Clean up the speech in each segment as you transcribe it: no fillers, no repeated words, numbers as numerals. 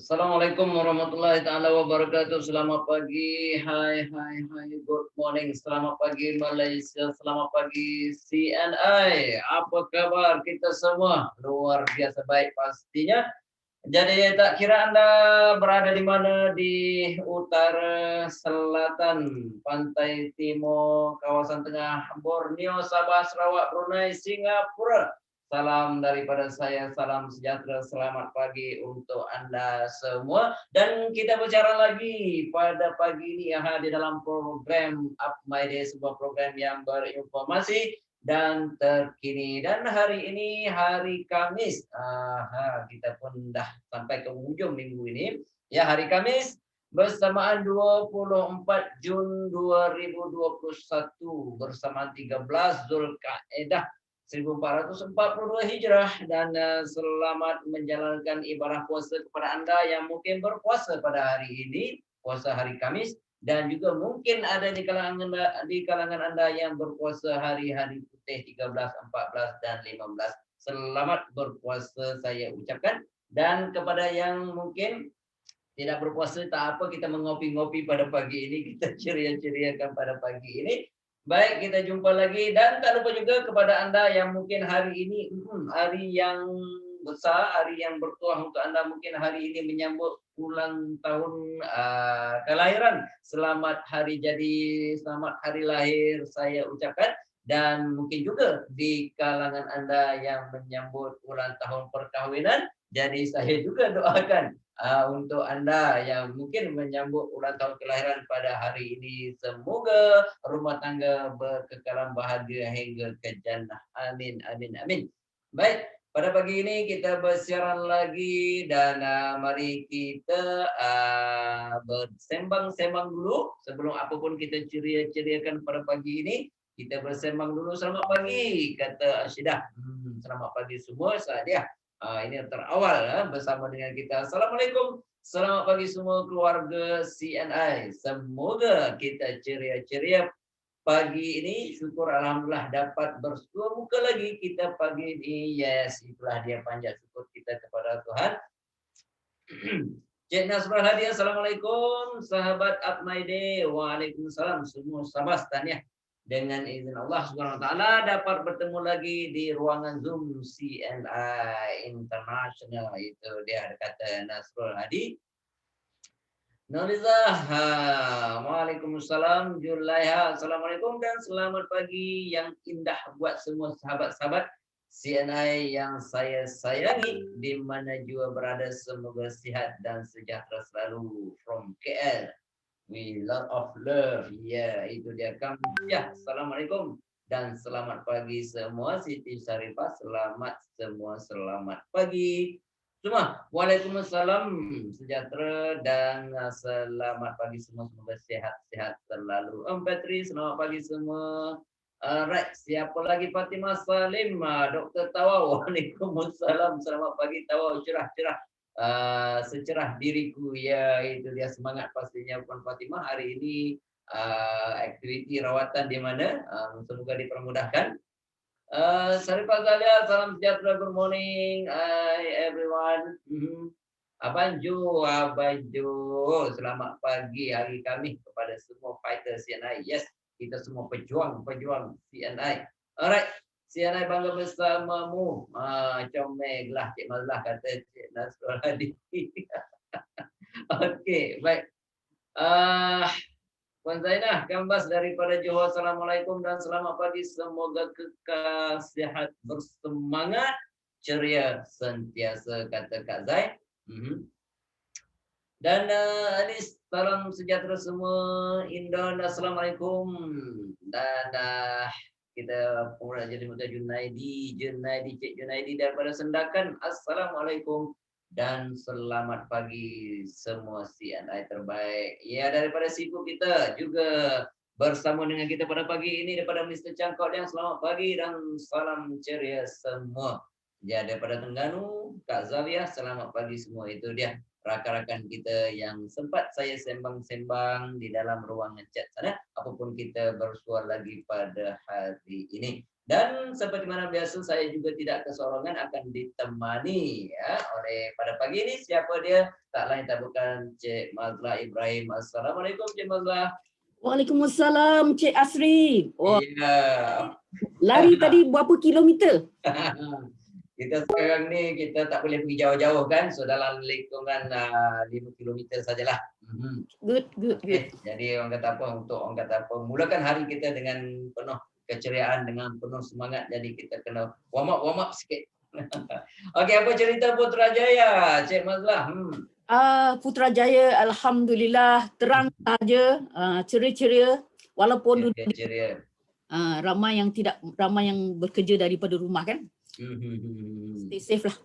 Assalamualaikum warahmatullahi taala wabarakatuh. Selamat pagi. Hai. Good morning. Selamat pagi Malaysia. Selamat pagi CNI. Apa kabar kita semua? Luar biasa baik pastinya. Jadi tak kira Anda berada di mana, di utara, selatan, pantai timur, kawasan tengah, Borneo, Sabah, Sarawak, Brunei, Singapura. Salam daripada saya, salam sejahtera, selamat pagi untuk Anda semua. Dan kita bicara lagi pada pagi ini di dalam program Up My Day, sebuah program yang berinformasi dan terkini. Dan hari ini hari Kamis. Kita pun dah sampai ke ujung minggu ini. Ya, hari Kamis bersamaan 24 Jun 2021 bersama 13 Zulkaidah 1442 Hijrah, dan selamat menjalankan ibadah puasa kepada Anda yang mungkin berpuasa pada hari ini, puasa hari Kamis, dan juga mungkin ada di kalangan Anda yang berpuasa hari-hari putih 13, 14 dan 15. Selamat berpuasa saya ucapkan. Dan kepada yang mungkin tidak berpuasa, tak apa, kita mengopi-ngopi pada pagi ini, kita ceria-ceriakan pada pagi ini. Baik, kita jumpa lagi, dan tak lupa juga kepada Anda yang mungkin hari ini hari yang besar, hari yang bertuah untuk Anda, mungkin hari ini menyambut ulang tahun kelahiran. Selamat hari jadi, selamat hari lahir saya ucapkan. Dan mungkin juga di kalangan Anda yang menyambut ulang tahun perkahwinan, jadi saya juga doakan untuk Anda yang mungkin menyambut ulang tahun kelahiran pada hari ini, semoga rumah tangga berkekalan bahagia hingga ke jannah. Amin, amin, amin. Baik, pada pagi ini kita bersiaran lagi, dan mari kita bersembang-sembang dulu sebelum apapun kita ceria-ceriakan pada pagi ini. Kita bersembang dulu. Selamat pagi, kata Asyidah. Selamat pagi semua, Sadia. Ini terawal bersama dengan kita. Assalamualaikum. Selamat pagi semua keluarga CNI. Semoga kita ceria-ceria pagi ini. Syukur alhamdulillah dapat bersua muka lagi kita pagi ini. Yes, itulah dia panjat syukur kita kepada Tuhan. Cik Nasrul Hadi, Assalamualaikum. Sahabat Up My Day. Waalaikumsalam. Semua sahabat tahniah. Dengan izin Allah Subhanahu wa taala dapat bertemu lagi di ruangan Zoom CNI International. Itu dia kata Nasrul Hadi. Nuriza, waalaikumsalam. Julaiha, assalamualaikum dan selamat pagi yang indah buat semua sahabat-sahabat CNI yang saya sayangi di mana jua berada. Semoga sihat dan sejahtera selalu from KL. We lot of love. Ya, itu dia kamu. Ya, assalamualaikum dan selamat pagi semua. Siti Syarifah, selamat semua, selamat pagi semua. Waalaikumsalam, sejahtera dan selamat pagi semua. Semoga sehat-sehat selalu. Petri, selamat pagi semua. Right, siapa lagi? Fatimah Salim, Dr. Tawa. Waalaikumsalam, selamat pagi Tawa. Cerah-cerah. Secerah diriku, ya itu dia, semangat pastinya Puan Fatimah hari ini. Aktiviti rawatan di mana, semoga dipermudahkan. Sarifah Zalia, salam sejahtera, good morning everyone. Abanjo, selamat pagi hari kami kepada semua fighter CNI. Yes, kita semua pejuang CNI. Alright, CNI bangga bersamamu. Comel lah Cik Mazlah, kata Cik Nasrul Hadi. Okey, baik. Puan Zainah Kambas daripada Johor, Assalamualaikum dan selamat pagi. Semoga kekal sihat, bersemangat, ceria sentiasa, kata Kak Zain. Dan ini salam sejahtera semua. Indon, Assalamualaikum. Dan kita pula jadi muka Junaidi, Cik Junaidi daripada Sendakan. Assalamualaikum dan selamat pagi semua CNI terbaik. Ya, daripada Sipu kita juga bersama dengan kita pada pagi ini daripada Mr. Cangkok yang selamat pagi dan salam ceria semua. Ya, daripada Tengganu, Kak Zavia, selamat pagi semua. Itu dia rakan-rakan kita yang sempat saya sembang-sembang di dalam ruangan chat sana. Apapun kita bersuara lagi pada hari ini. Dan seperti mana biasa saya juga tidak kesorongan, akan ditemani ya oleh pada pagi ini siapa dia? Tak lain tak bukan Cik Mazlah Ibrahim. Assalamualaikum Cik Mazlah. Waalaikumsalam Cik Asri. Wah, Iya. lari tadi berapa kilometer? Kita sekarang ni kita tak boleh pergi jauh-jauh kan, so dalam lingkungan 5 kilometer sajalah. Good. Jadi orang kata apa, mulakan hari kita dengan penuh keceriaan, dengan penuh semangat. Jadi kita kena warm up sikit. Okey, apa cerita Putrajaya, Cik Mazlah? Putrajaya alhamdulillah terang saja, ceria-ceria walaupun Ceria. ramai yang bekerja daripada rumah kan. Stay safe lah.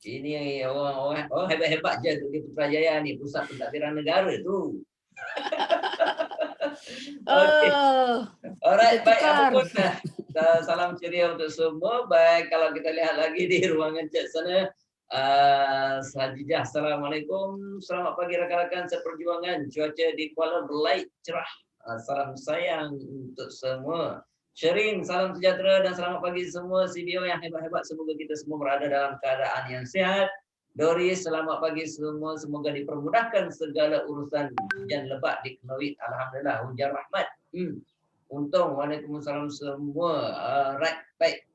Ini orang hebat-hebat je tu di Putrajaya ni, pusat pentadbiran negara tu. Okay. Alright, baik, apapun salam ceria untuk semua. Baik, kalau kita lihat lagi di ruangan chat sana, Sajijah, Assalamualaikum, selamat pagi rakan-rakan seperjuangan. Cuaca di Kuala Belait cerah. Salam sayang untuk semua. Sherin, salam sejahtera dan selamat pagi semua CBO yang hebat-hebat. Semoga kita semua berada dalam keadaan yang sehat. Doris, selamat pagi semua. Semoga dipermudahkan segala urusan. Hujan lebat di Knowit. Alhamdulillah, hujan rahmat. Untung, waalaikumsalam semua. Right, baik.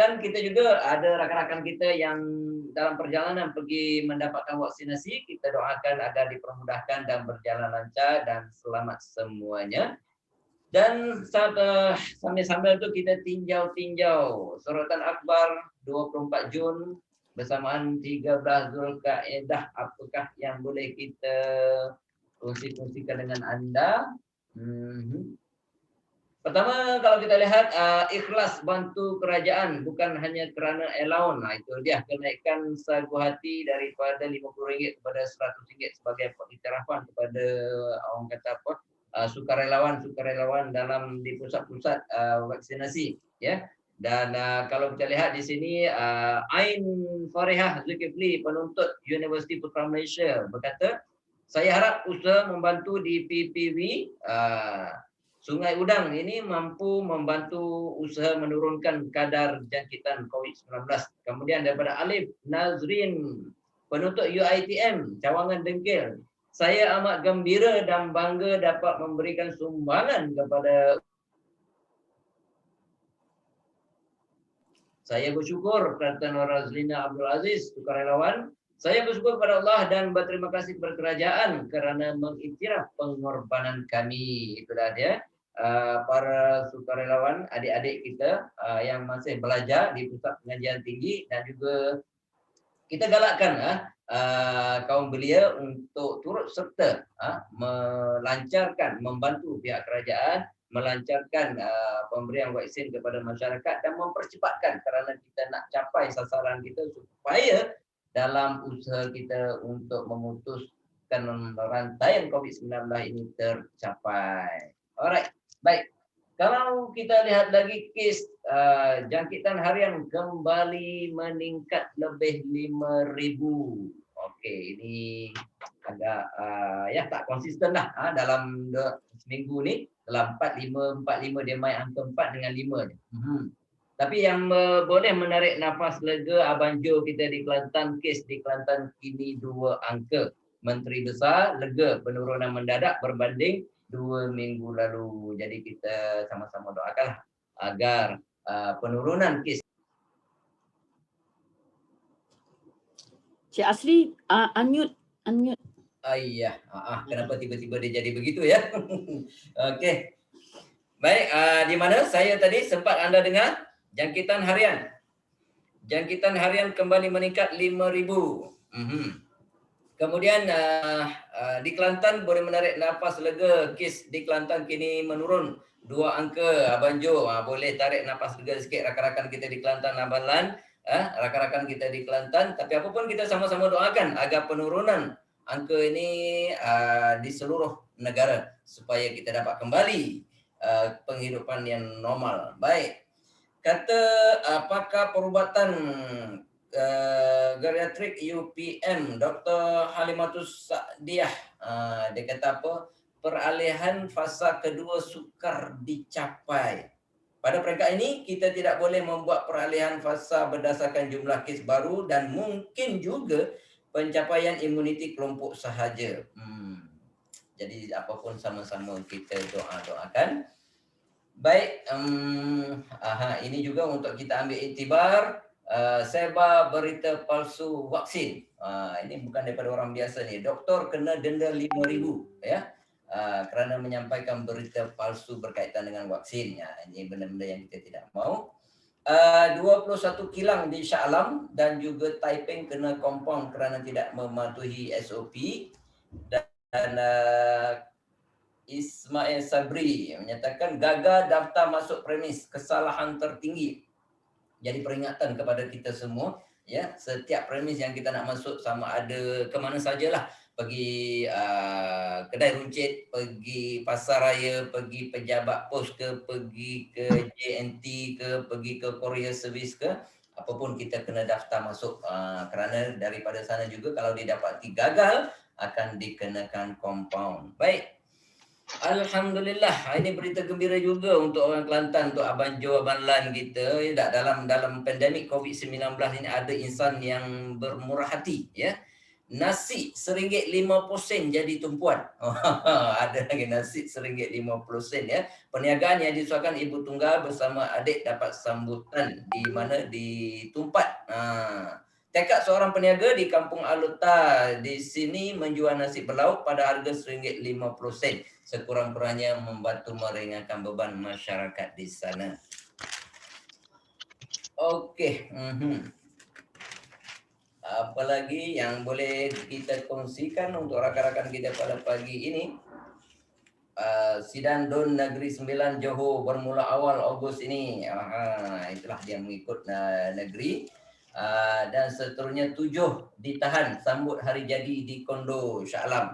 Dan kita juga ada rakan-rakan kita yang dalam perjalanan pergi mendapatkan vaksinasi. Kita doakan agar dipermudahkan dan berjalan lancar dan selamat semuanya. Dan sambil-sambil tu kita tinjau sorotan akhbar 24 Jun bersamaan 13 Zulkaidah. Apakah yang boleh kita kongsikan dengan anda? Pertama, kalau kita lihat ikhlas bantu kerajaan bukan hanya kerana allowance. Itu dia kenaikan sagu hati daripada RM50 kepada RM100 sebagai iktirafan kepada orang kata apa, sukarelawan dalam di pusat-pusat vaksinasi ya. Dan kalau kita lihat di sini Ain Farihah Zulkifli, penuntut Universiti Putra Malaysia berkata, saya harap usaha membantu di PPV Sungai Udang ini mampu membantu usaha menurunkan kadar jangkitan COVID-19. Kemudian daripada Alif Nazrin, penuntut UiTM Cawangan Dengkil, saya amat gembira dan bangga dapat memberikan sumbangan kepada. Saya bersyukur, kata Norazlina Abdul Aziz, sukarelawan. Saya bersyukur kepada Allah dan berterima kasih kepada kerajaan kerana mengiktiraf pengorbanan kami. Itulah dia. Para sukarelawan, adik-adik kita yang masih belajar di pusat pengajian tinggi, dan juga kita galakkan kaum belia untuk turut serta melancarkan, membantu pihak kerajaan melancarkan pemberian vaksin kepada masyarakat dan mempercepatkan, kerana kita nak capai sasaran kita supaya dalam usaha kita untuk memutuskan rantaian COVID-19 ini tercapai. Alright, baik. Kalau kita lihat lagi kes jangkitan harian kembali meningkat lebih 5,000. Okey, ini agak ya tak konsisten lah dalam seminggu ni. Dalam 45 dia main angka 4 dengan 5 je. Tapi yang boleh menarik nafas lega, Abang Jo kita di Kelantan, kes di Kelantan kini 2 angka. Menteri Besar lega penurunan mendadak berbanding 2 minggu lalu. Jadi kita sama-sama doakanlah agar penurunan kes. Cik Asri, unmute. Ayah, kenapa tiba-tiba dia jadi begitu ya? Okey. Baik, di mana saya tadi sempat anda dengar jangkitan harian. Jangkitan harian kembali meningkat 5,000. Kemudian di Kelantan boleh menarik nafas lega, kes di Kelantan kini menurun 2 angka. Abang Jo boleh tarik nafas lega sikit rakan-rakan kita di Kelantan, Abang Lan, rakan-rakan kita di Kelantan. Tapi apapun kita sama-sama doakan agar penurunan angka ini di seluruh negara supaya kita dapat kembali penghidupan yang normal. Baik. Kata pakar perubatan geriatrik UPM Dr. Halimatus Sa'diah, dia kata apa? Peralihan fasa kedua sukar dicapai Pada peringkat ini, kita tidak boleh membuat peralihan fasa berdasarkan jumlah kes baru dan mungkin juga pencapaian imuniti kelompok sahaja. Jadi apapun sama-sama kita doakan. Baik, ini juga untuk kita ambil iktibar. Sebar berita palsu vaksin. Ini bukan daripada orang biasa ni. Doktor kena denda 5,000 ya. Kerana menyampaikan berita palsu berkaitan dengan vaksin. Ini benda-benda yang kita tidak mahu. 21 kilang di Shah Alam dan juga Taiping kena compound kerana tidak mematuhi SOP. Dan Ismail Sabri menyatakan gagal daftar masuk premis, kesalahan tertinggi. Jadi peringatan kepada kita semua, ya, setiap premis yang kita nak masuk, sama ada ke mana sajalah, pergi kedai runcit, pergi pasar raya, pergi pejabat pos ke, pergi ke JNT ke, pergi ke Courier Service ke, apapun kita kena daftar masuk, kerana daripada sana juga kalau didapati gagal akan dikenakan compound. Baik. Alhamdulillah, ini berita gembira juga untuk orang Kelantan, untuk Abang Jo, Abang Lan kita. Dalam pandemik COVID-19 ini ada insan yang bermurah hati, ya. Nasi RM1.50 jadi tumpuan. Ada lagi nasi RM1.50 ya. Perniagaan yang disuarakan ibu tunggal bersama adik dapat sambutan di mana, di Tumpat. Tekad seorang peniaga di Kampung Aluta di sini menjual nasi berlauk pada harga RM1.50, sekurang-kurangnya membantu meringankan beban masyarakat di sana. Okey. Apa lagi yang boleh kita kongsikan untuk rakan-rakan kita pada pagi ini? Sidang DUN Negeri 9 Johor bermula awal Ogos ini. Itulah dia mengikut negeri. Dan seterusnya 7 ditahan sambut hari jadi di kondo Shah Alam.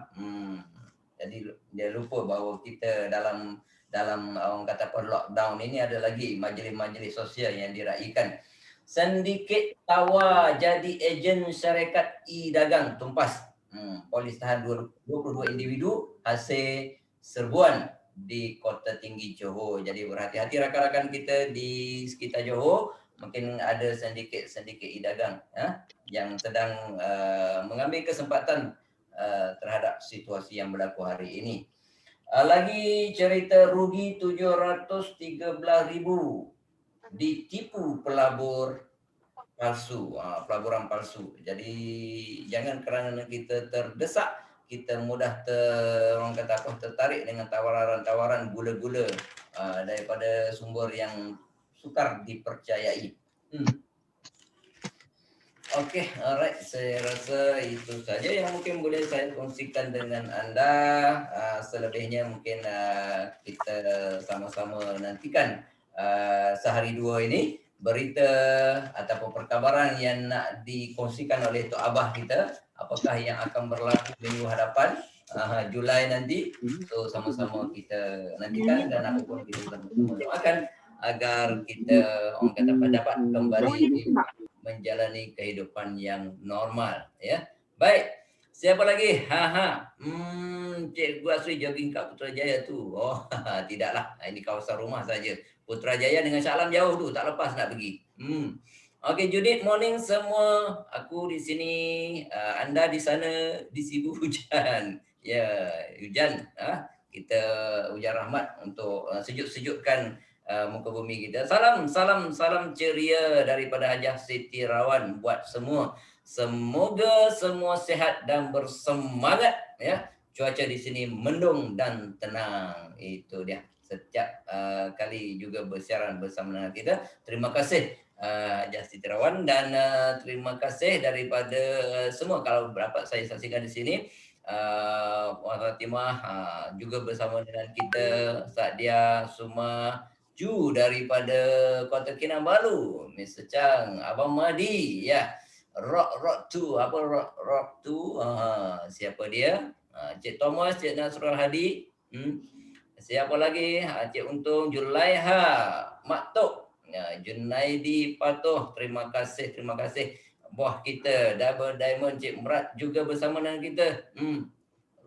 Jadi dia lupa bahawa kita dalam orang kata apa, lockdown ini ada lagi majlis-majlis sosial yang diraikan. Sindiket tawar jadi ejen syarikat e-dagang tumpas. Polis tahan 22 individu hasil serbuan di Kota Tinggi Johor. Jadi berhati-hati rakan-rakan kita di sekitar Johor. Mungkin ada sindiket e-dagang yang sedang mengambil kesempatan terhadap situasi yang berlaku hari ini. Lagi cerita rugi 713,000 ditipu pelabur palsu, pelaburan palsu. Jadi jangan kerana kita terdesak, kita mudah orang kata apa, tertarik dengan tawaran-tawaran gula-gula daripada sumber yang sukar dipercayai. Okey, alright. Saya rasa itu saja yang mungkin boleh saya kongsikan dengan anda. Selebihnya mungkin kita sama-sama nantikan sehari dua ini berita ataupun perkabaran yang nak dikongsikan oleh Tok Abah kita, apakah yang akan berlaku minggu hadapan, Julai nanti. So sama-sama kita nantikan dan apapun kita sama-sama doakan agar kita orang kata dapat kembali menjalani kehidupan yang normal, ya. Baik. Siapa lagi? Cikgu Asri jogging kat Putrajaya tu. Tidaklah. Ini kawasan rumah saja. Putrajaya dengan Shah Alam jauh tu, tak lepas nak pergi. Okey, Judith, morning semua. Aku di sini, anda di sana di Sibu hujan. Ya, hujan. Kita hujan rahmat untuk sejuk-sejukkan muka bumi kita. Salam ceria daripada Hajah Siti Rawan buat semua. Semoga semua sihat dan bersemangat, ya. Cuaca di sini mendung dan tenang. Itu dia. Setiap kali juga bersiaran bersama dengan kita. Terima kasih Hajah Siti Rawan dan terima kasih daripada semua. Kalau dapat saya saksikan di sini, Puan Fatimah juga bersama dengan kita, Sadia, Suma, Ju daripada Kota Kinabalu, Mr. Chang, Abang Mahdi, ya. Rock 2, apa Rock 2? Siapa dia? Cik Thomas, Cik Nasrul Hadi. Siapa lagi? Cik Untung, Julaiha, Mak Tok, Junaidi Patuh, terima kasih. Buah kita, Double Diamond, Cik Merat juga bersama dengan kita.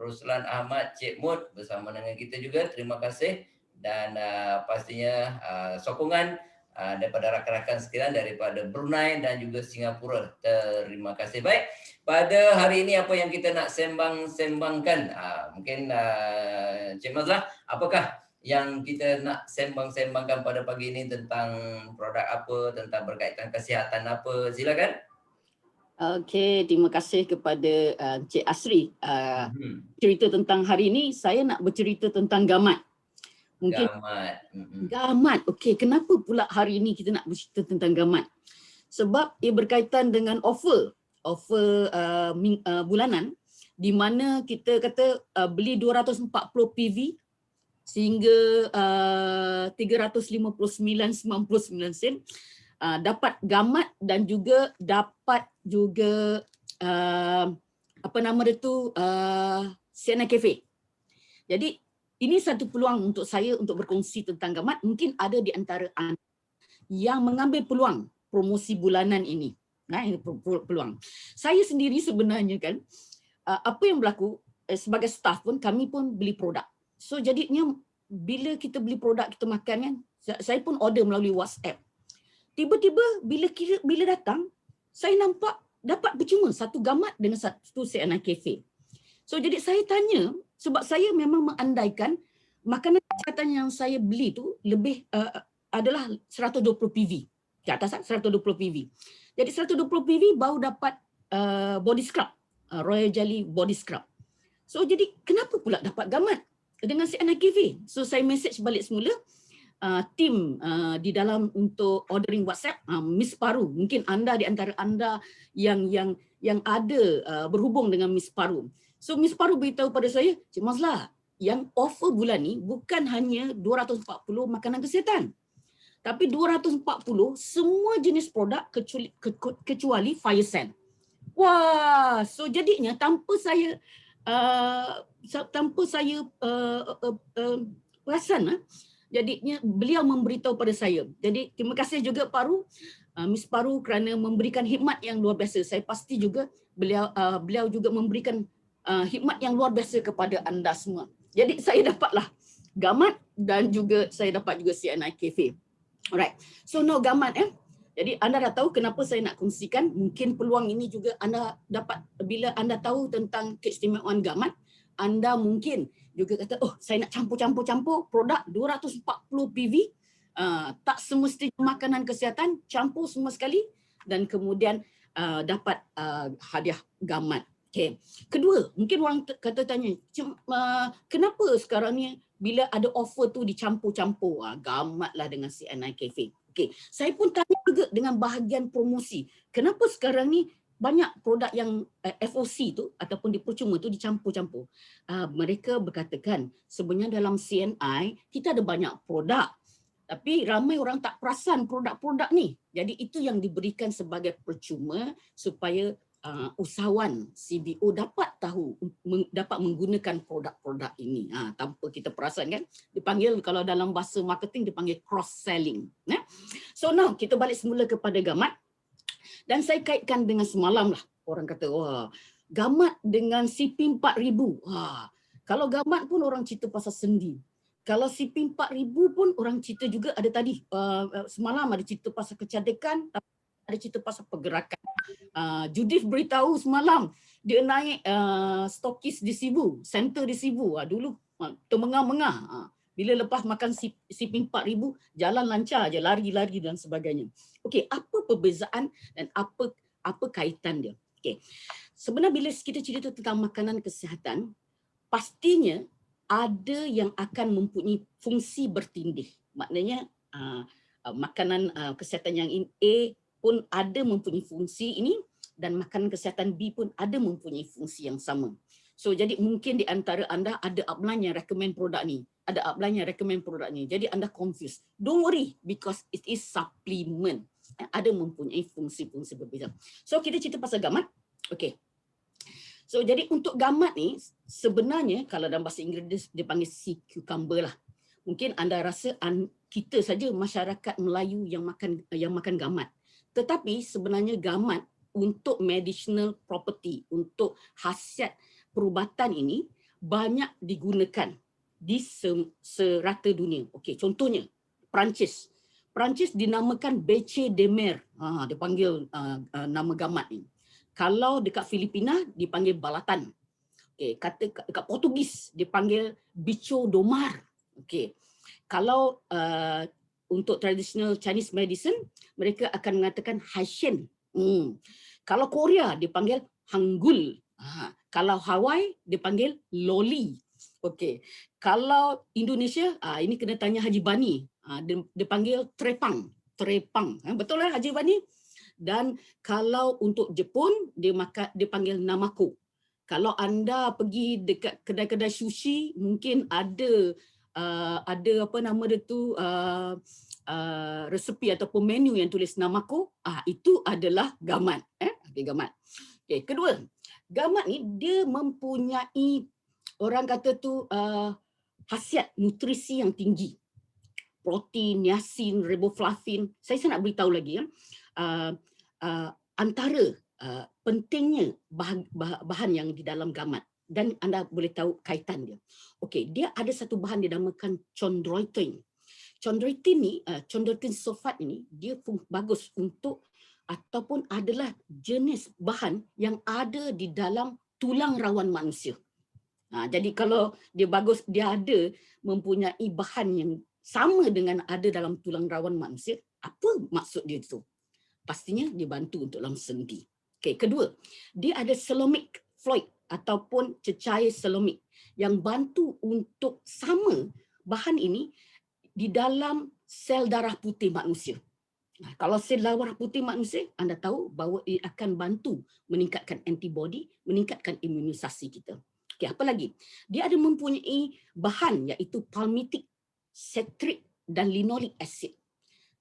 Ruslan Ahmad, Cik Mut bersama dengan kita juga, terima kasih. dan pastinya sokongan daripada rakan-rakan sekalian daripada Brunei dan juga Singapura. Terima kasih. Baik, pada hari ini apa yang kita nak sembang-sembangkan? Mungkin Cik Mazlah, apakah yang kita nak sembang-sembangkan pada pagi ini, tentang produk apa, tentang berkaitan kesihatan apa? Silakan. Okey, terima kasih kepada Cik Asri. Cerita tentang hari ini, saya nak bercerita tentang gamat. Mungkin gamat. Okey, kenapa pula hari ini kita nak bercerita tentang gamat? Sebab ia berkaitan dengan offer bulanan, di mana kita kata beli 240 PV sehingga 359.99 sen, dapat gamat dan juga dapat juga apa nama dia tu, CNI Cafe. Jadi ini satu peluang untuk saya untuk berkongsi tentang gamat. Mungkin ada di antara anda yang mengambil peluang promosi bulanan ini. Nah, ini peluang. Saya sendiri sebenarnya kan, apa yang berlaku, sebagai staff pun kami pun beli produk. So jadinya bila kita beli produk kita makan kan, saya pun order melalui WhatsApp. Tiba-tiba bila datang, saya nampak dapat percuma satu gamat dengan satu CNI Cafe. So jadi saya tanya, sebab saya memang mengandaikan makanan kesihatan yang saya beli tu lebih adalah 120 PV. Ke atas 120 PV. Jadi 120 PV baru dapat body scrub, Royal Jelly body scrub. So jadi kenapa pula dapat gamat dengan CNI Cafe? So saya message balik semula tim di dalam untuk ordering WhatsApp, Miss Paru. Mungkin anda di antara anda yang ada berhubung dengan Miss Paru. So Miss Paru beritahu pada saya, Cik Mazlah, yang offer bulan ni bukan hanya 240 makanan kesihatan, tapi 240 semua jenis produk kecuali Fire Scent. Wah, so jadinya tanpa saya perasan, jadinya beliau memberitahu pada saya. Jadi terima kasih juga Paru, Miss Paru, kerana memberikan khidmat yang luar biasa. Saya pasti juga beliau juga memberikan khidmat yang luar biasa kepada anda semua. Jadi saya dapatlah gamat dan juga saya dapat juga CNI Cafe. Alright. So now gamat Jadi anda dah tahu kenapa saya nak kongsikan. Mungkin peluang ini juga anda dapat bila anda tahu tentang keistimewaan gamat. Anda mungkin juga kata, oh saya nak campur produk 240 PV. Tak semestinya makanan kesihatan, campur semua sekali dan kemudian dapat hadiah gamat. Okay. Kedua, mungkin orang tanya, kenapa sekarang ni bila ada offer tu dicampur-campur, gamatlah dengan CNI Cafe. Okay. Saya pun tanya juga dengan bahagian promosi, kenapa sekarang ni banyak produk yang FOC tu ataupun dipercuma tu dicampur-campur. Mereka berkatakan sebenarnya dalam CNI kita ada banyak produk, tapi ramai orang tak perasan produk-produk ni. Jadi itu yang diberikan sebagai percuma supaya usahawan CBO dapat tahu, dapat menggunakan produk-produk ini tanpa kita perasan kan. Dipanggil, kalau dalam bahasa marketing dipanggil cross selling. So now kita balik semula kepada gamat dan saya kaitkan dengan semalam lah. Orang kata wah, gamat dengan CP 4000. Kalau gamat pun orang cerita pasal sendi. Kalau CP 4000 pun orang cerita juga, ada tadi semalam ada cerita pasal kecantikan, ada cerita pasal pergerakan. Judith beritahu semalam dia naik stokis di Sibu, center di Sibu. Dulu termengah-mengah. Bila lepas makan CP 4000, jalan lancar je, lari-lari dan sebagainya. Okey, apa perbezaan dan apa kaitan dia? Okey. Sebenarnya bila kita cerita tentang makanan kesihatan, pastinya ada yang akan mempunyai fungsi bertindih. Maknanya makanan kesihatan yang A pun ada mempunyai fungsi ini dan makanan kesihatan B pun ada mempunyai fungsi yang sama. So jadi mungkin di antara anda ada upline yang recommend produk ni, ada upline yang recommend produk ni. Jadi anda confused. Don't worry because it is supplement. Ada mempunyai fungsi-fungsi berbeza. So kita cerita pasal gamat. Okey. So jadi untuk gamat ni sebenarnya kalau dalam bahasa Inggeris dia panggil sea cucumber lah. Mungkin anda rasa kita saja masyarakat Melayu yang makan gamat. Tetapi sebenarnya gamat untuk medicinal property, untuk khasiat perubatan ini banyak digunakan di serata dunia. Okey, contohnya Perancis. Perancis dinamakan Beche de Mer. Dia panggil nama gamat ni. Kalau dekat Filipina dipanggil balatan. Okey, dekat Portugis dipanggil Bicho do Mar. Okey. Kalau untuk traditional Chinese medicine, mereka akan mengatakan Haishen. Kalau Korea dipanggil Hangul. Kalau Hawaii dipanggil Loli. Okey. Kalau Indonesia, ini kena tanya Haji Bani. Dia panggil Trepang. Trepang. Betul lah Haji Bani? Dan kalau untuk Jepun, dia panggil Namako. Kalau anda pergi dekat kedai-kedai sushi, mungkin ada apa nama dia tu, resepi ataupun menu yang tulis Namako, itu adalah gamat. Okay, gamat. Okay, kedua, gamat ni dia mempunyai, orang kata tu, khasiat nutrisi yang tinggi. Protein, niacin, riboflavin. Saya nak beritahu lagi ya. Antara pentingnya bahan yang di dalam gamat, dan anda boleh tahu kaitan dia. Okey, dia ada satu bahan dinamakan chondroitin. Chondroitin ni, chondroitin sulfat ini, dia bagus untuk ataupun adalah jenis bahan yang ada di dalam tulang rawan manusia. Jadi kalau dia bagus, dia ada mempunyai bahan yang sama dengan ada dalam tulang rawan manusia, apa maksud dia itu? Pastinya dia bantu untuk dalam sendi. Okey, kedua, dia ada celomic fluid ataupun cecair selomik yang bantu untuk sama bahan ini di dalam sel darah putih manusia. Kalau sel darah putih manusia, anda tahu bahawa ia akan bantu meningkatkan antibody, meningkatkan imunisasi kita. Okey, apa lagi? Dia ada mempunyai bahan iaitu palmitic, citric dan linoleic acid.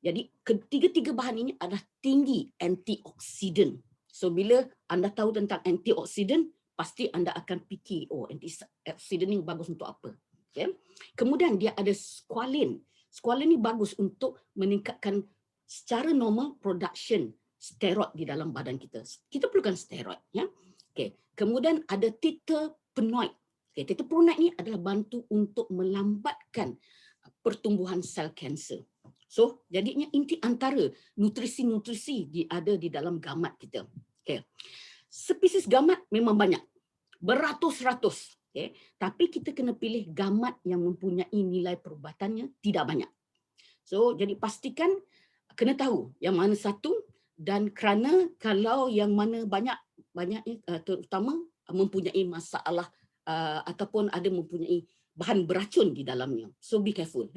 Jadi ketiga-tiga bahan ini adalah tinggi antioksidan. So bila anda tahu tentang antioksidan, pasti anda akan fikir, antioksidan ni bagus untuk apa. Okay? Kemudian dia ada squalene. Squalene ni bagus untuk meningkatkan secara normal production steroid di dalam badan kita. Kita perlukan steroid. Ya? Okay. Kemudian ada terpenoid. Okay. Terpenoid ni adalah bantu untuk melambatkan pertumbuhan sel kanser. So, jadinya inti antara nutrisi-nutrisi ada di dalam gamat kita. Okay. Spesies gamat memang banyak. Beratus-ratus. Okay. Tapi kita kena pilih gamat yang mempunyai nilai perubatannya tidak banyak. So, jadi pastikan kena tahu yang mana satu, dan kerana kalau yang mana banyak terutama mempunyai masalah ataupun ada mempunyai bahan beracun di dalamnya. So, be careful.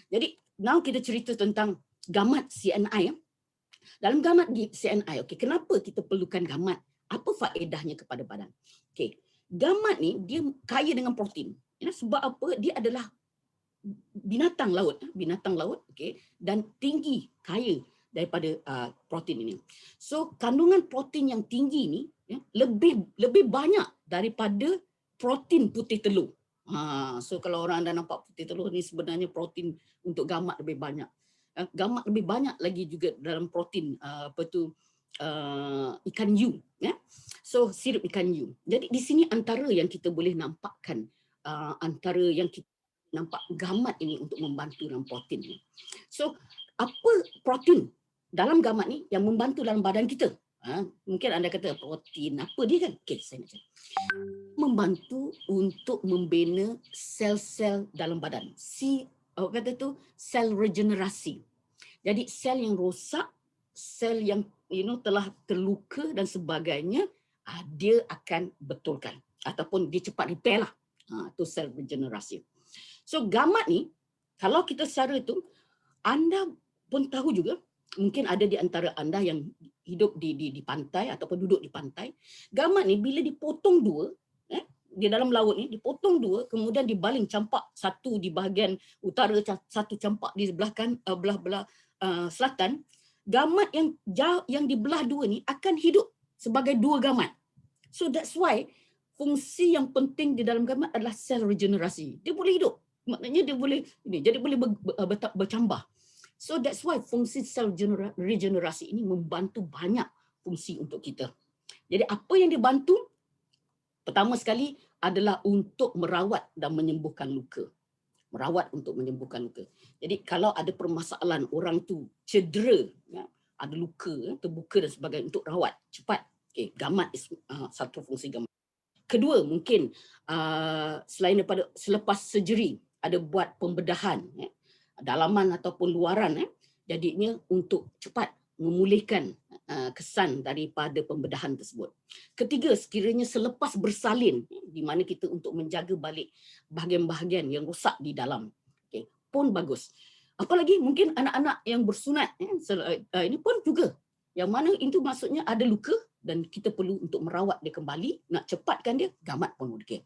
Jadi, now kita cerita tentang gamat CNI. Dalam gamat CNI, okay, kenapa kita perlukan gamat? Apa faedahnya kepada badan? Okay, gamat ni dia kaya dengan protein. Sebab apa? Dia adalah binatang laut, okay, dan tinggi, kaya daripada protein ini. So kandungan protein yang tinggi ni lebih banyak daripada protein putih telur. So kalau orang anda nampak putih telur ni sebenarnya protein untuk gamat lebih banyak. Gamat lebih banyak lagi juga dalam protein ikan hiu. So sirup ikan hiu. Jadi di sini antara yang kita boleh nampakkan, antara yang kita nampak gamat ini untuk membantu dalam protein ni. So apa protein dalam gamat ni yang membantu dalam badan kita? Mungkin anda kata protein apa dia kan? Okay, saya nak cakap. Membantu untuk membina sel-sel dalam badan. Kata tu sel regenerasi. Jadi sel yang rosak, sel yang telah terluka dan sebagainya, dia akan betulkan ataupun dia cepat repair lah. Itu sel regenerasi. So gamat ni, kalau kita secara tu, anda pun tahu juga, mungkin ada di antara anda yang hidup di pantai ataupun duduk di pantai. Gamat ni bila dipotong dua, di dalam laut ni dipotong dua, kemudian dibaling campak, satu di bahagian utara, satu campak di belah selatan. Gamat yang dibelah dua ni akan hidup sebagai dua gamat. So that's why fungsi yang penting di dalam gamat adalah sel regenerasi. Dia boleh hidup. Maknanya dia boleh jadi boleh bercambah. So that's why fungsi sel regenerasi ini membantu banyak fungsi untuk kita. Jadi apa yang dibantu? Pertama sekali adalah untuk merawat dan menyembuhkan luka. merawat untuk menyembuhkan luka. Jadi kalau ada permasalahan orang tu cedera, ya, ada luka, terbuka dan sebagainya, untuk rawat cepat. Okay, gamat is satu fungsi gamat. Kedua, mungkin selain daripada selepas surgery ada buat pembedahan, ya, dalaman ataupun luaran, jadinya untuk cepat memulihkan kesan daripada pembedahan tersebut. Ketiga, sekiranya selepas bersalin, di mana kita untuk menjaga balik bahagian-bahagian yang rosak di dalam, okay, pun bagus. Apalagi mungkin anak-anak yang bersunat, ini pun juga, yang mana itu maksudnya ada luka dan kita perlu untuk merawat dia kembali, nak cepatkan dia, gamat pun okey.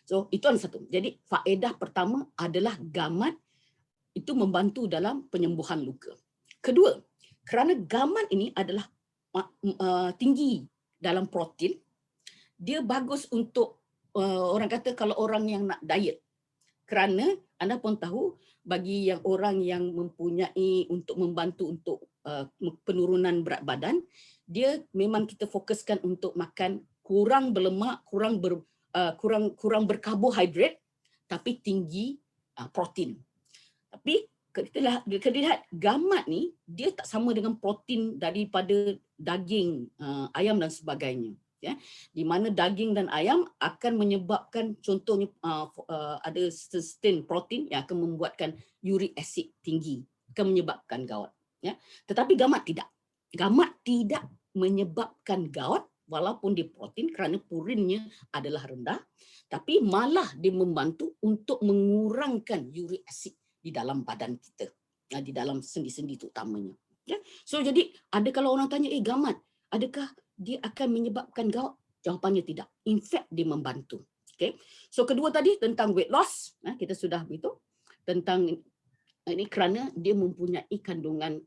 So itu yang satu. Jadi faedah pertama adalah gamat itu membantu dalam penyembuhan luka. Kedua, kerana gamat ini adalah tinggi dalam protein, dia bagus untuk orang kata kalau orang yang nak diet. Kerana anda pun tahu, bagi yang orang yang mempunyai untuk membantu untuk penurunan berat badan, dia memang kita fokuskan untuk makan kurang berlemak, kurang berkarbohidrat, tapi tinggi protein. Tapi kita lihat gamat ni dia tak sama dengan protein daripada daging, ayam dan sebagainya. Ya, di mana daging dan ayam akan menyebabkan, contohnya ada sustain protein yang akan membuatkan uric acid tinggi, akan menyebabkan gout. Ya, tetapi gamat tidak. Gamat tidak menyebabkan gout walaupun dia protein kerana purinnya adalah rendah, tapi malah dia membantu untuk mengurangkan uric acid di dalam badan kita, di dalam sendi-sendi terutamanya. Ya, so jadi ada kalau orang tanya, gamat, adakah dia akan menyebabkan gout? Jawapannya tidak. In fact, dia membantu. Okay. So kedua tadi tentang weight loss, kita sudah beritahu tentang ini kerana dia mempunyai kandungan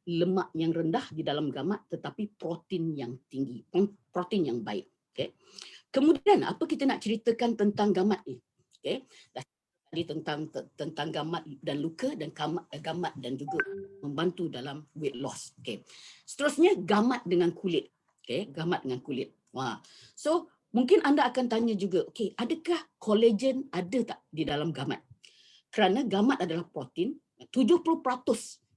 lemak yang rendah di dalam gamat, tetapi protein yang tinggi, protein yang baik. Okay. Kemudian apa kita nak ceritakan tentang gamat ni? Okay. Tadi tentang gamat dan luka, dan gamat dan juga membantu dalam weight loss. Okay. Seterusnya gamat dengan kulit. Okay, gamat dengan kulit. Wah. So mungkin anda akan tanya juga, okay, adakah kolagen ada tak di dalam gamat? Kerana gamat adalah protein, 70%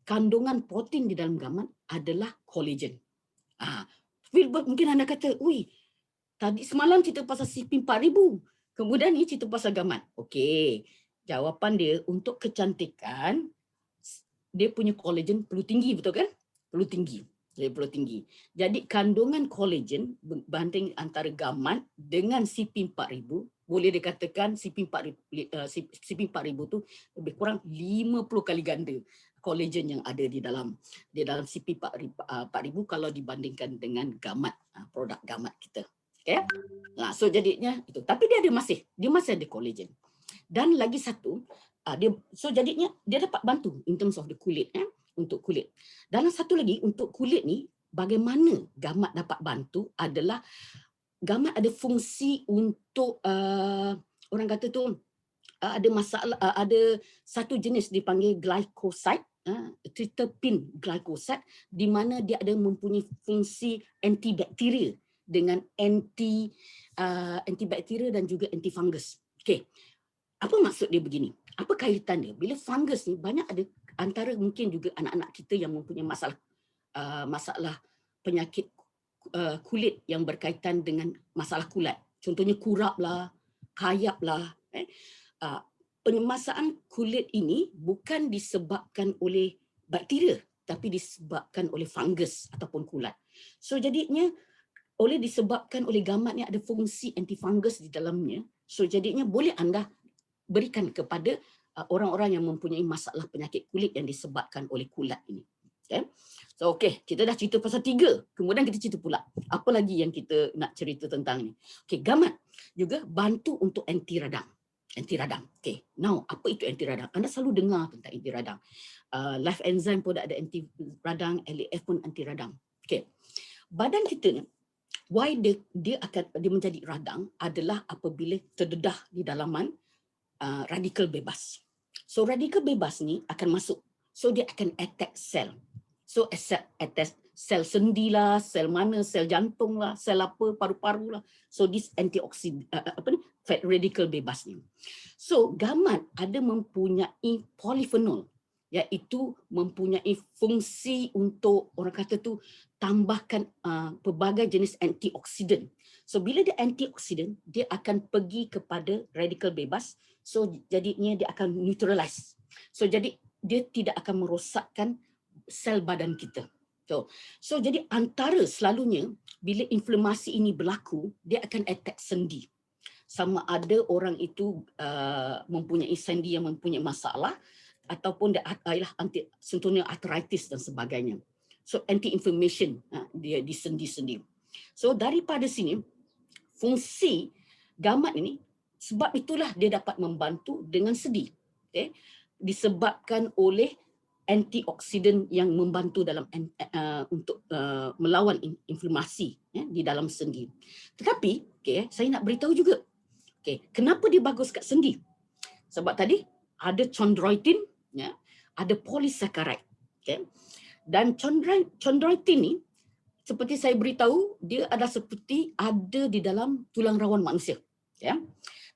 kandungan protein di dalam gamat adalah kolagen. Mungkin anda kata, tadi semalam cerita pasal CP4000, kemudian ni cerita pasal gamat. Okey, jawapan dia untuk kecantikan, dia punya kolagen perlu tinggi, betul kan? Perlu tinggi. Jadi kandungan kolagen berbanding antara gamat dengan CP4000, boleh dikatakan CP4000 tu lebih kurang 50 kali ganda kolagen yang ada di dalam CP4000 kalau dibandingkan dengan gamat, produk gamat kita. Okay? So jadinya itu. Tapi dia masih ada kolagen. Dan lagi satu, jadinya dia dapat bantu in terms of the kulit, untuk kulit. Dan satu lagi untuk kulit ni, bagaimana gamat dapat bantu adalah gamat ada fungsi untuk orang kata tu ada masalah, ada satu jenis dipanggil glycoside, tritipin glycoside, di mana dia ada mempunyai fungsi antibakteria dengan antibakteria dan juga antifungus. Okey. Apa maksud dia begini? Apa kaitan dia? Bila fungus ni banyak ada antara mungkin juga anak-anak kita yang mempunyai masalah penyakit kulit yang berkaitan dengan masalah kulat. Contohnya kurap lah, kayap lah. Penyemasan kulit ini bukan disebabkan oleh bakteria, tapi disebabkan oleh fungus ataupun kulat. So jadinya disebabkan oleh gamat ni ada fungsi antifungus di dalamnya. So jadinya boleh anda berikan kepada orang-orang yang mempunyai masalah penyakit kulit yang disebabkan oleh kulat ini. Okay. So kita dah cerita pasal 3. Kemudian kita cerita pula apa lagi yang kita nak cerita tentang ni. Gamat juga bantu untuk anti radang. Okay. Now, apa itu anti radang? Anda selalu dengar tentang anti radang. Life enzyme pun ada anti radang, LAF pun anti radang. Okay. Badan kita ni, why dia menjadi radang adalah apabila terdedah di dalaman radikal bebas. So radikal bebas ni akan masuk. So dia akan attack sel. So attack sel sendi lah, sel mana, sel jantung lah, sel apa, paru-paru lah. So this antioksidan, fat radical bebas ni. So gamat ada mempunyai polyphenol, iaitu mempunyai fungsi untuk orang kata tu tambahkan pelbagai jenis antioksidan. So bila dia antioksidan, dia akan pergi kepada radikal bebas. So jadinya dia akan neutralize. So jadi dia tidak akan merosakkan sel badan kita. So jadi antara selalunya bila inflamasi ini berlaku, dia akan attack sendi. Sama ada orang itu mempunyai sendi yang mempunyai masalah ataupun dia ialah contohnya arthritis dan sebagainya. So anti-inflammation dia di sendi-sendi. So daripada sini fungsi gamat ini, sebab itulah dia dapat membantu dengan sendi. Okay? Disebabkan oleh antioksidan yang membantu dalam untuk melawan inflamasi di dalam sendi. Tetapi saya nak beritahu juga, kenapa dia bagus kat sendi? Sebab tadi ada chondroitin, ada polysaccharide. Dan chondroitin ni seperti saya beritahu, dia adalah seperti ada di dalam tulang rawan manusia.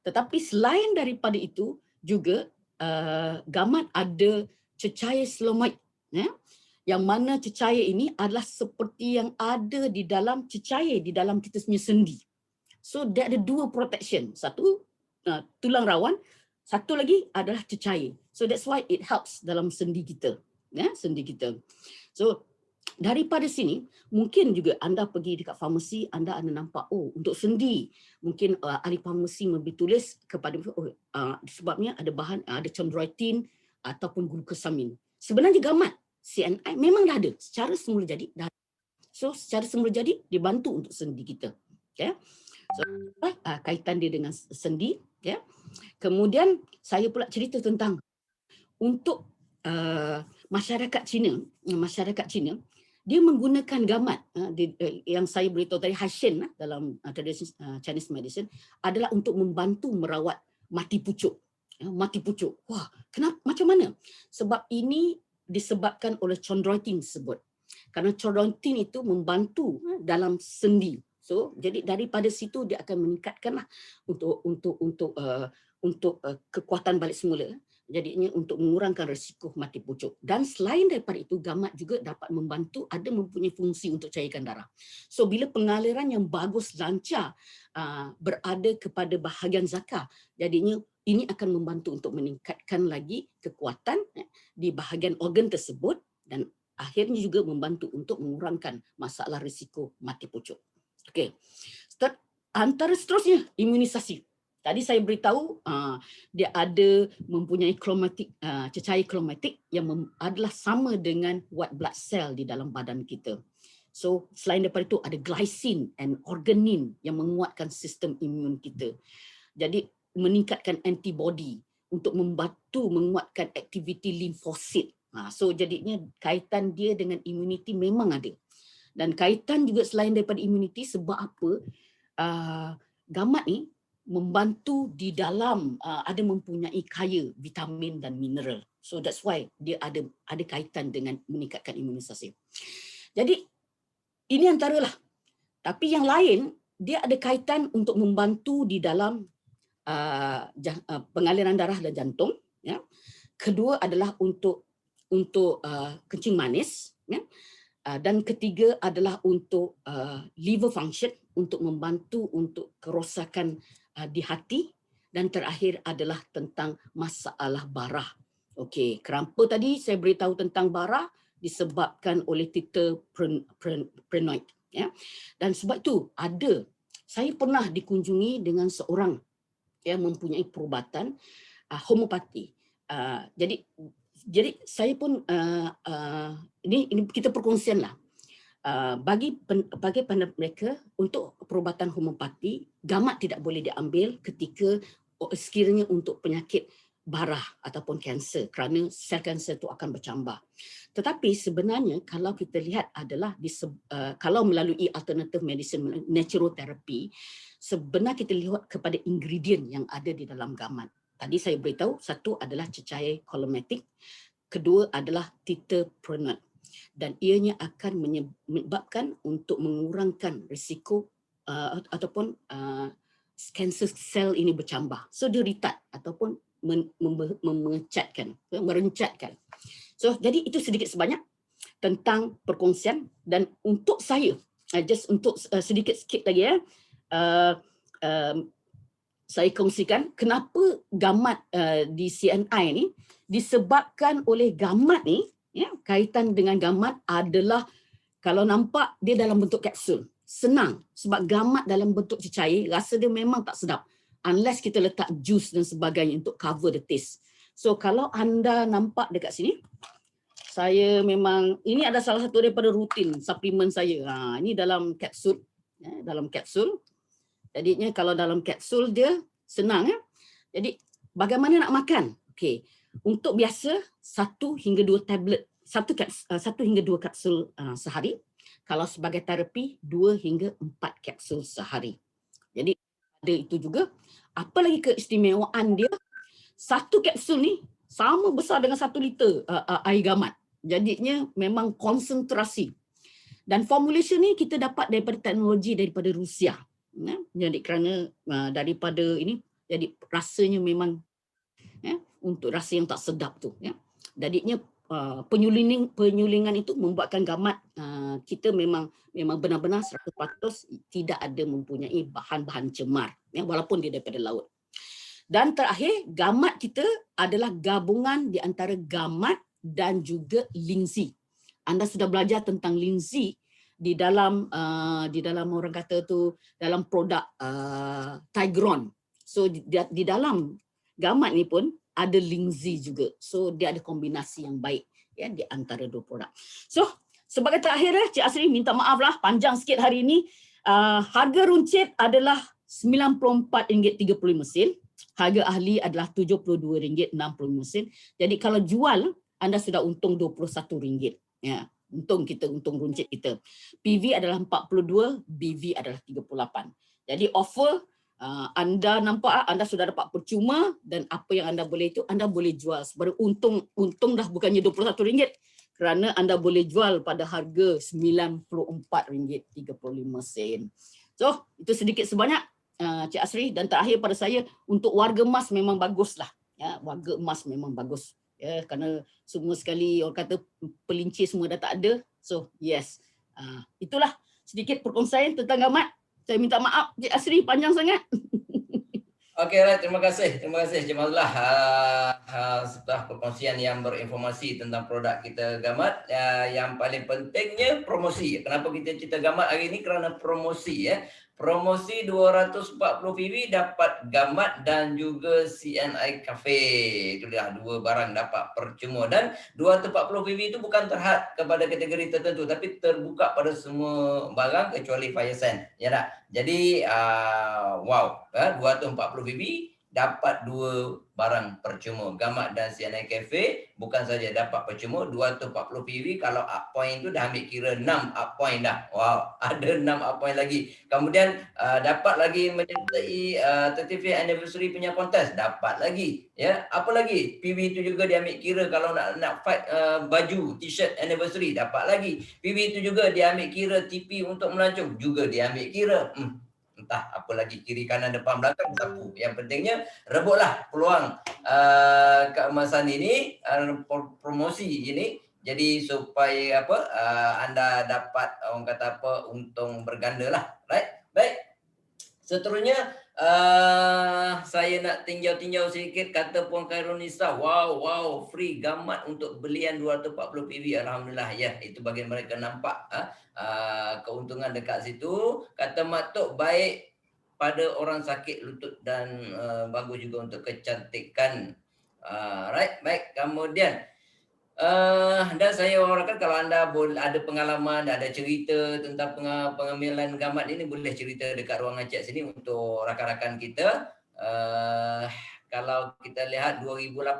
Tetapi selain daripada itu juga gamat ada cecair selomoid, yang mana cecair ini adalah seperti yang ada di dalam cecair di dalam kita punya sendi. So dia ada dua protection, satu tulang rawan, satu lagi adalah cecair. So that's why it helps dalam sendi kita, sendi kita. So daripada sini mungkin juga anda pergi dekat farmasi, anda ada nampak untuk sendi mungkin ahli farmasi memberi tulis kepada sebabnya ada bahan ada chondroitin ataupun glucosamine. Sebenarnya gamat CNI memang dah ada secara semula jadi dah. So secara semula jadi dibantu untuk sendi kita. So kaitan dia dengan sendi. Kemudian saya pula cerita tentang untuk masyarakat Cina dia menggunakan gamat yang saya beritahu tadi Haishen dalam tradisi Chinese medicine adalah untuk membantu merawat mati pucuk. Mati pucuk. Wah, kenapa? Macam mana? Sebab ini disebabkan oleh chondroitin tersebut. Karena chondroitin itu membantu dalam sendi. So, jadi daripada situ dia akan meningkatkanlah untuk kekuatan balik semula. Jadinya untuk mengurangkan risiko mati pucuk. Dan selain daripada itu, gamat juga dapat membantu, ada mempunyai fungsi untuk cairkan darah. So bila pengaliran yang bagus, lancar berada kepada bahagian zakar, jadinya ini akan membantu untuk meningkatkan lagi kekuatan di bahagian organ tersebut dan akhirnya juga membantu untuk mengurangkan masalah risiko mati pucuk. Okey. Antara seterusnya imunisasi. Tadi saya beritahu dia ada mempunyai kromatik, cecair kromatik yang adalah sama dengan white blood cell di dalam badan kita. So selain daripada itu ada glycine and organin yang menguatkan sistem imun kita. Jadi meningkatkan antibody untuk membantu menguatkan aktiviti limfosit. So jadinya kaitan dia dengan immunity memang ada. Dan kaitan juga selain daripada immunity sebab apa? Gamat ni membantu di dalam ada mempunyai kaya vitamin dan mineral. So that's why dia ada kaitan dengan meningkatkan imunisasi. Jadi ini antaralah. Tapi yang lain dia ada kaitan untuk membantu di dalam pengaliran darah dan jantung. Kedua adalah untuk kencing manis. Dan ketiga adalah untuk liver function, untuk membantu untuk kerosakan di hati, dan terakhir adalah tentang masalah barah. Okey, kerampa tadi saya beritahu tentang barah disebabkan oleh terpenoid. Dan sebab itu saya pernah dikunjungi dengan seorang yang mempunyai perubatan homeopati. Jadi saya pun ini kita perkongsian lah. Bagi pandai mereka untuk perubatan homeopati, gamat tidak boleh diambil ketika sekiranya untuk penyakit barah ataupun kanser, kerana sel kanser itu akan bercambah. Tetapi sebenarnya kalau kita lihat adalah kalau melalui alternative medicine, natural therapy, sebenarnya kita lihat kepada ingredient yang ada di dalam gamat. Tadi saya beritahu satu adalah cecair kolomatik, kedua adalah terpenoid. Dan ianya akan menyebabkan untuk mengurangkan risiko ataupun kanser sel ini bercambah. So dia retard ataupun memecatkan, merencatkan. So jadi itu sedikit sebanyak tentang perkongsian. Dan untuk saya, just untuk sedikit sikit lagi saya kongsikan kenapa gamat di CNI ni disebabkan oleh gamat ni, kaitan dengan gamat adalah kalau nampak dia dalam bentuk kapsul. Senang sebab gamat dalam bentuk cecair rasa dia memang tak sedap unless kita letak jus dan sebagainya untuk cover the taste. So kalau anda nampak dekat sini, saya memang ini ada salah satu daripada rutin suplemen saya. Ini dalam kapsul, dalam kapsul. Jadinya kalau dalam kapsul dia senang Jadi bagaimana nak makan? Okey. Untuk biasa 1 hingga 2 tablet, 1 hingga 2 kapsul sehari. Kalau sebagai terapi 2 hingga 4 kapsul sehari. Jadi ada itu juga. Apa lagi keistimewaan dia? 1 kapsul ni sama besar dengan 1 liter air gamat. Jadinya memang konsentrasi. Dan formulation ni kita dapat daripada teknologi daripada Rusia. Jadi kerana daripada ini, jadi rasanya memang untuk rasa yang tak sedap tu. Jadinya penyulingan itu membuatkan gamat kita memang benar-benar 100% tidak ada mempunyai bahan-bahan cemar, walaupun dia daripada laut. Dan terakhir, gamat kita adalah gabungan di antara gamat dan juga linzi. Anda sudah belajar tentang linzi di dalam orang kata tu dalam produk Tigron. So di dalam gamat ni pun ada linzi juga. So dia ada kombinasi yang baik di antara dua produk. So sebagai terakhir Cik Asri minta maaf lah panjang sikit hari ini. Harga runcit adalah RM94.35 sen. Harga ahli adalah RM72.65 sen. Jadi kalau jual anda sudah untung RM21. Untung runcit kita. PV adalah 42, BV adalah 38. Jadi offer anda nampak anda sudah dapat percuma dan apa yang anda boleh itu anda boleh jual. Sebaru untung dah bukannya RM21 kerana anda boleh jual pada harga RM94.35. So itu sedikit sebanyak Cik Asri, dan terakhir pada saya untuk warga emas memang baguslah. Warga emas memang bagus. Kerana semua sekali orang kata pelincir semua dah tak ada. So yes, itulah sedikit perkongsian tentang gamat. Saya minta maaf Cik Asri panjang sangat. Okey, right. Terima kasih Cik Mazlah setelah perkongsian yang berinformasi tentang produk kita gamat. Yang paling pentingnya promosi. Kenapa kita cerita gamat hari ini? Kerana promosi Promosi 240 PV dapat gamat dan juga CNI Cafe. Itu dah dua barang dapat percuma. Dan 240 PV itu bukan terhad kepada kategori tertentu tapi terbuka pada semua barang kecuali fire sand. Ya tak? Jadi 240 PV dapat dua barang percuma. Gamat dan CNI Cafe bukan saja dapat percuma 240 PV, kalau up point tu dah ambil kira 6 up point dah. Wow, ada 6 up point lagi. Kemudian dapat lagi menyertai 35th anniversary punya kontes, dapat lagi. Ya, apa lagi? PV itu juga diambil kira kalau nak fight baju t-shirt anniversary, dapat lagi. PV itu juga diambil kira TP untuk melancong, juga diambil kira. Entah apa lagi kiri kanan depan belakang sapu. Yang pentingnya rebutlah peluang keemasan ini, promosi ini, jadi supaya anda dapat orang kata untung berganda lah. Right? Baik. Seterusnya saya nak tinjau-tinjau sedikit kata Puan Khairunisa. Wow, free gamat untuk belian 240 PV. Alhamdulillah ya, itu bagi mereka nampak keuntungan dekat situ. Kata Mak Tok baik pada orang sakit lutut dan bagus juga untuk kecantikan. Right, baik. Kemudian dan saya harapkan kalau anda ada pengalaman, ada cerita tentang pengambilan gamat ini, boleh cerita dekat ruangan chat sini untuk rakan-rakan kita. Kalau kita lihat 2018,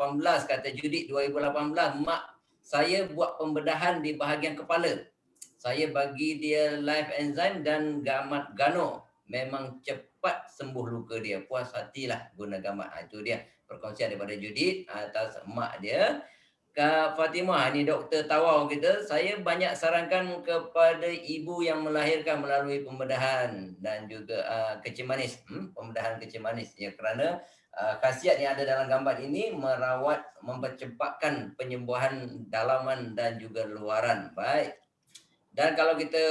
kata Judith 2018, mak saya buat pembedahan di bahagian kepala. Saya bagi dia live enzyme dan gamat gano. Memang cepat sembuh luka dia. Puas hatilah guna gamat. Itu dia perkongsian daripada Judith atas mak dia. Kak Fatimah, ni doktor tawau kita, saya banyak sarankan kepada ibu yang melahirkan melalui pembedahan dan juga kecil manis, pembedahan kecil manis ya, kerana khasiat yang ada dalam gambar ini merawat, mempercepatkan penyembuhan dalaman dan juga luaran. Baik. Dan kalau kita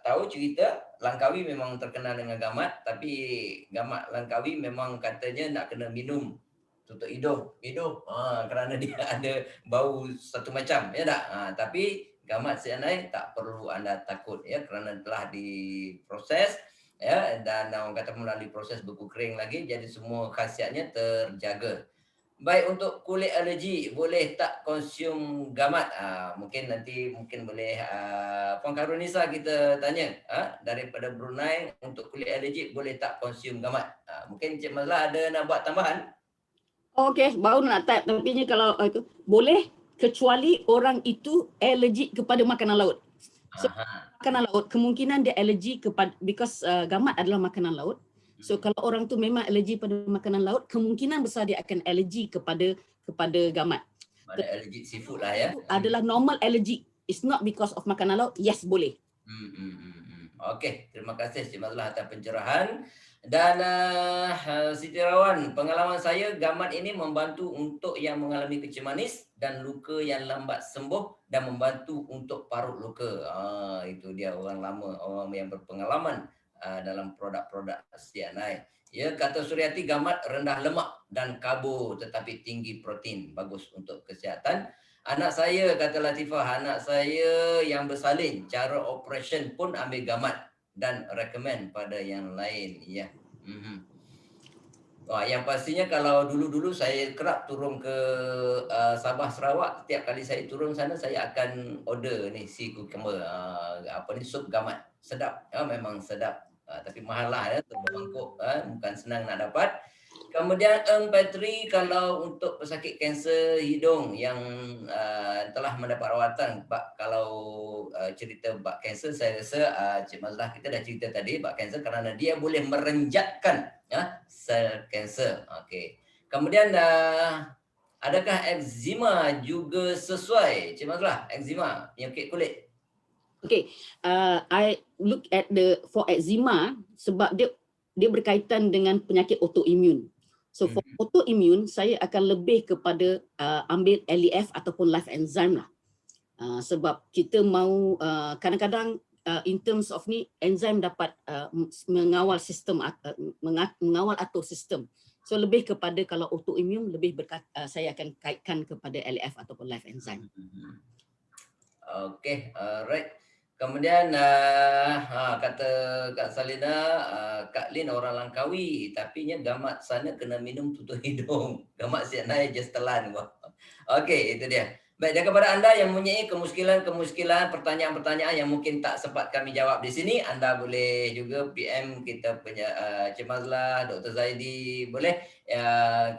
tahu cerita, Langkawi memang terkenal dengan gamat, tapi gamat Langkawi memang katanya nak kena minum tutup hidung, kerana dia ada bau satu macam, ya tak? Tapi gamat sianai tak perlu anda takut ya, kerana telah diproses ya, dan orang kata melalui proses beku kering lagi, jadi semua khasiatnya terjaga. Baik, untuk kulit alergi boleh tak konsum gamat? Mungkin nanti boleh Puan Karunisa kita tanya daripada Brunei, untuk kulit alergi boleh tak konsum gamat? Mungkin Cik Mazlah ada nak buat tambahan? Okey, baru nak type, tapi ni kalau itu boleh kecuali orang itu allergic kepada makanan laut. So, makanan laut kemungkinan dia allergi kepada, because gamat adalah makanan laut. So kalau orang tu memang allergi pada makanan laut, kemungkinan besar dia akan allergi kepada gamat. Mana allergi seafood lah ya. Adalah normal allergy. It's not because of makanan laut. Yes, boleh. Okey, terima kasih Cik Mazlah atas pencerahan. Dan Siti Rawan, pengalaman saya gamat ini membantu untuk yang mengalami kecil manis dan luka yang lambat sembuh dan membantu untuk parut luka. Itu dia orang lama, orang yang berpengalaman dalam produk-produk sianai. Ya, kata Suryati, gamat rendah lemak dan karbo tetapi tinggi protein, bagus untuk kesihatan. Anak saya, kata Latifah, anak saya yang bersalin, cara operation pun ambil gamat dan recommend pada yang lain. Ya. Yang pastinya kalau dulu-dulu saya kerap turun ke Sabah Sarawak, setiap kali saya turun sana saya akan order ni si cucumber, sup gamat. Sedap, memang sedap. Tapi mahal lah ya, bermangkuk, bukan senang nak dapat. Kemudian Patri, kalau untuk pesakit kanser hidung yang telah mendapat rawatan, kalau cerita bab kanser, saya rasa Cik Mazlah kita dah cerita tadi bab kanser, kerana dia boleh merenjatkan sel kanser. Okey. Kemudian adakah eczema juga sesuai, Cik Mazlah? Eczema, penyakit kulit. Okay, I look at for eczema sebab dia berkaitan dengan penyakit autoimun. So for autoimun, saya akan lebih kepada ambil LEF ataupun life enzyme lah. Sebab kita mahu kadang-kadang in terms of ni, enzim dapat mengawal sistem, mengawal atur sistem. So lebih kepada kalau autoimun, lebih saya akan kaitkan kepada LEF ataupun life enzyme. Okay, alright. Kemudian kata Kak Salina, Kak Lin orang Langkawi, tapi nya gamat sana kena minum tutup hidung. Gamat sianai just telan. Okey, itu dia. Baik, dan kepada anda yang mempunyai kemuskilan, pertanyaan-pertanyaan yang mungkin tak sempat kami jawab di sini, anda boleh juga PM kita punya Cik Mazlah, Dr. Zaidi, boleh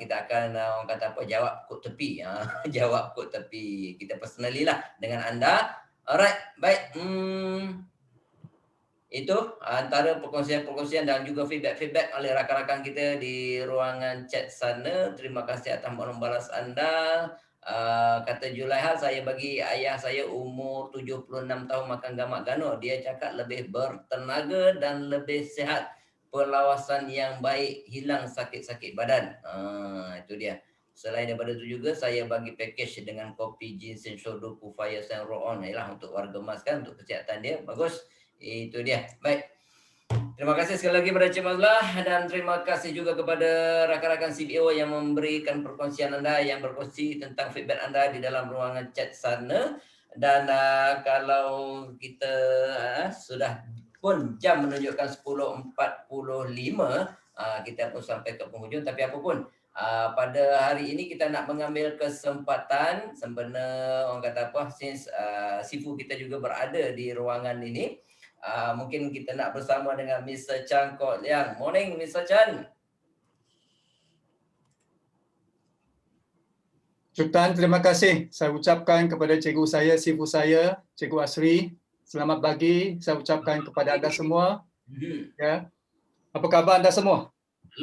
kita akan orang kata apa, jawab kod tepi. Jawab kod tepi. Kita personally lah dengan anda. Alright, baik. Itu antara perkongsian-perkongsian dan juga feedback oleh rakan-rakan kita di ruangan chat sana. Terima kasih atas maklumat balas anda. Kata Julaiha, saya bagi ayah saya umur 76 tahun makan gamat gano. Dia cakap lebih bertenaga dan lebih sihat. Perlawasan yang baik, hilang sakit-sakit badan. Itu dia. Selain daripada itu juga, saya bagi package dengan kopi ginseng shodo kufaya sen roon. Ialah untuk warga emas kan, untuk kesihatan dia. Bagus. Itu dia. Baik. Terima kasih sekali lagi kepada Cik Mazlah, dan terima kasih juga kepada rakan-rakan CBO yang memberikan perkongsian anda, yang berkongsi tentang feedback anda di dalam ruangan chat sana. Dan kalau kita sudah pun jam menunjukkan 10.45, kita pun sampai ke penghujung. Tapi apapun, pada hari ini kita nak mengambil kesempatan, sebenarnya orang kata apa, since Sifu kita juga berada di ruangan ini, mungkin kita nak bersama dengan Mr. Chan Kok Liang. Morning Mr. Chan. Sultan, terima kasih saya ucapkan kepada cikgu saya, Sifu saya, Cikgu Asri. Selamat pagi saya ucapkan kepada anda semua. Ya. Apa khabar anda semua?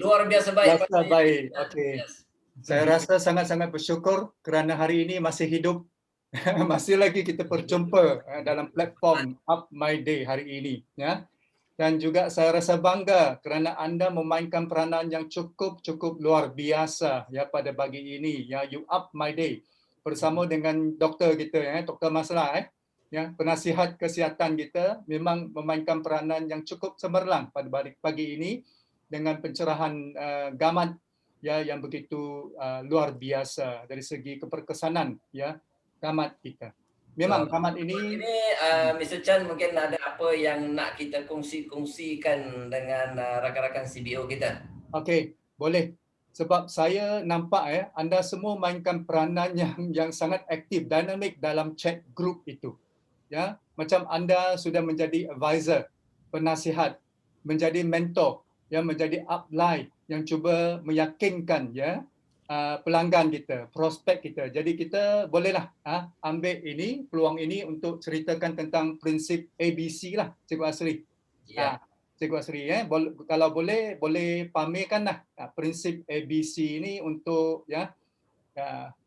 Luar biasa baik. Biasa baik. Okey. Yes. Saya rasa sangat-sangat bersyukur kerana hari ini masih hidup. Masih lagi kita berjumpa dalam platform Up My Day hari ini, ya. Dan juga saya rasa bangga kerana anda memainkan peranan yang cukup luar biasa ya pada pagi ini, ya. You Up My Day bersama dengan doktor kita, ya, Dr. Maslah, ya, penasihat kesihatan kita memang memainkan peranan yang cukup cemerlang pada pagi ini dengan pencerahan gamat ya yang begitu luar biasa dari segi keperkesanan, ya, gamat kita. Memang gamat ini Mr. Chan mungkin ada apa yang nak kita kongsikan dengan rakan-rakan CBO kita. Okey, boleh. Sebab saya nampak anda semua mainkan peranan yang sangat aktif, dinamik dalam chat group itu. Ya, macam anda sudah menjadi advisor, penasihat, menjadi mentor, ya, menjadi upline yang cuba meyakinkan, ya, pelanggan kita, prospek kita. Jadi kita bolehlah ambil ini, peluang ini untuk ceritakan tentang prinsip ABC lah, Cikgu Asri. Ya. Cikgu Asri, kalau boleh pamerkanlah prinsip ABC ini untuk, ya,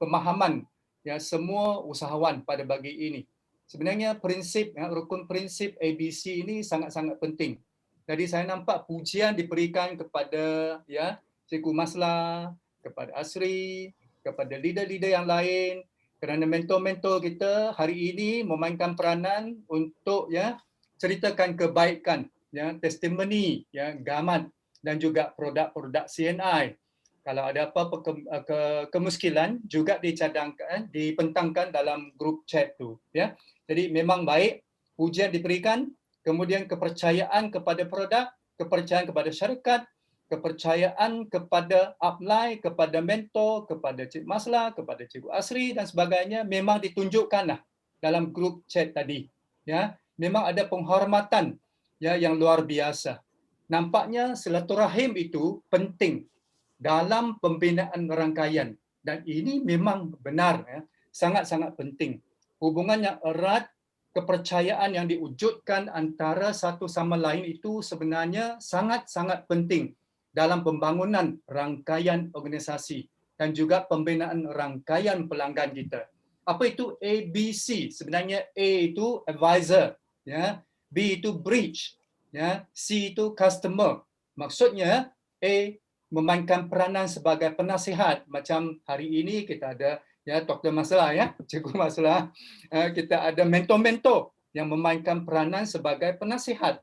pemahaman, ya, semua usahawan pada pagi ini. Sebenarnya prinsip, rukun prinsip ABC ini sangat-sangat penting. Jadi saya nampak pujian diberikan kepada, ya, Cikgu Maslah, kepada Asri, kepada leader-leader yang lain, kerana mentor-mentor kita hari ini memainkan peranan untuk, ya, ceritakan kebaikan, ya, testimoni, ya, gamat dan juga produk-produk CNI. Kalau ada apa-apa kemuskilan juga dicadangkan, dipentangkan dalam grup chat tu, ya. Jadi memang baik pujian diberikan, kemudian kepercayaan kepada produk, kepercayaan kepada syarikat, kepercayaan kepada upline, kepada mentor, kepada Cik Maslah, kepada Cikgu Asri dan sebagainya memang ditunjukkanlah dalam grup chat tadi, ya. Memang ada penghormatan, ya, yang luar biasa. Nampaknya silaturahim itu penting dalam pembinaan rangkaian dan ini memang benar, ya, sangat-sangat penting. Hubungan yang erat, kepercayaan yang diwujudkan antara satu sama lain itu sebenarnya sangat-sangat penting dalam pembangunan rangkaian organisasi dan juga pembinaan rangkaian pelanggan kita. Apa itu ABC? Sebenarnya A itu advisor, ya, B itu bridge, ya, C itu customer. Maksudnya A memainkan peranan sebagai penasihat. Macam hari ini kita ada, ya, Dr. Maslah, ya, Cikgu Maslah. Kita ada mentor-mentor yang memainkan peranan sebagai penasihat.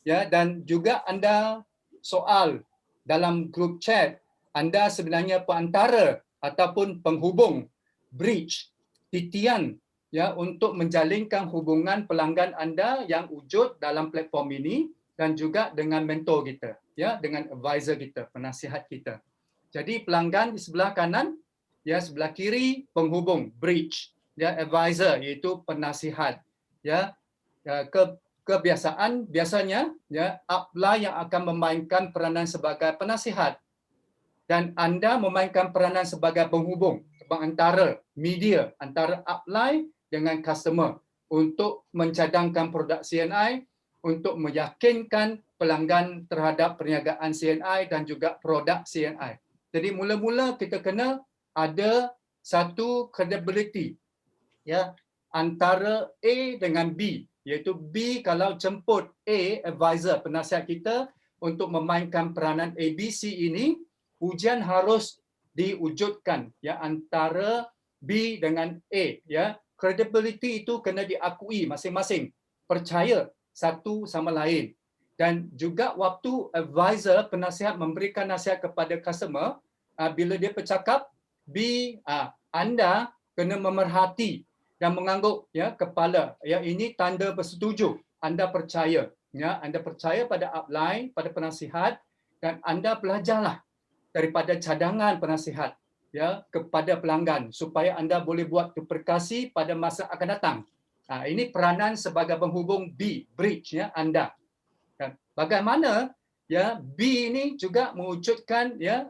Ya, dan juga anda soal dalam grup chat, anda sebenarnya perantara ataupun penghubung, bridge, titian, ya, untuk menjalinkan hubungan pelanggan anda yang wujud dalam platform ini dan juga dengan mentor kita, ya, dengan advisor kita, penasihat kita. Jadi pelanggan di sebelah kanan, ya, sebelah kiri penghubung, bridge, ya, advisor iaitu penasihat, ya. Kebiasaan biasanya, ya, upline yang akan memainkan peranan sebagai penasihat dan anda memainkan peranan sebagai penghubung, antara media, antara upline dengan customer untuk mencadangkan produk CNI, untuk meyakinkan pelanggan terhadap perniagaan CNI dan juga produk CNI. Jadi mula-mula kita kena ada satu credibility, ya, antara A dengan B. Iaitu B kalau jemput A, advisor, penasihat kita untuk memainkan peranan ABC ini, ujian harus diwujudkan, ya, antara B dengan A, ya. Credibility itu kena diakui masing-masing, percaya satu sama lain. Dan juga waktu advisor, penasihat memberikan nasihat kepada customer, bila dia bercakap, B, anda kena memerhati dan mengangguk, ya, kepala, ya, ini tanda bersetuju, anda percaya, ya, anda percaya pada upline, pada penasihat dan anda belajarlah daripada cadangan penasihat, ya, kepada pelanggan supaya anda boleh buat duplikasi pada masa akan datang. Ini peranan sebagai penghubung B, bridge, ya, anda. Dan bagaimana, ya, B ini juga mewujudkan, ya,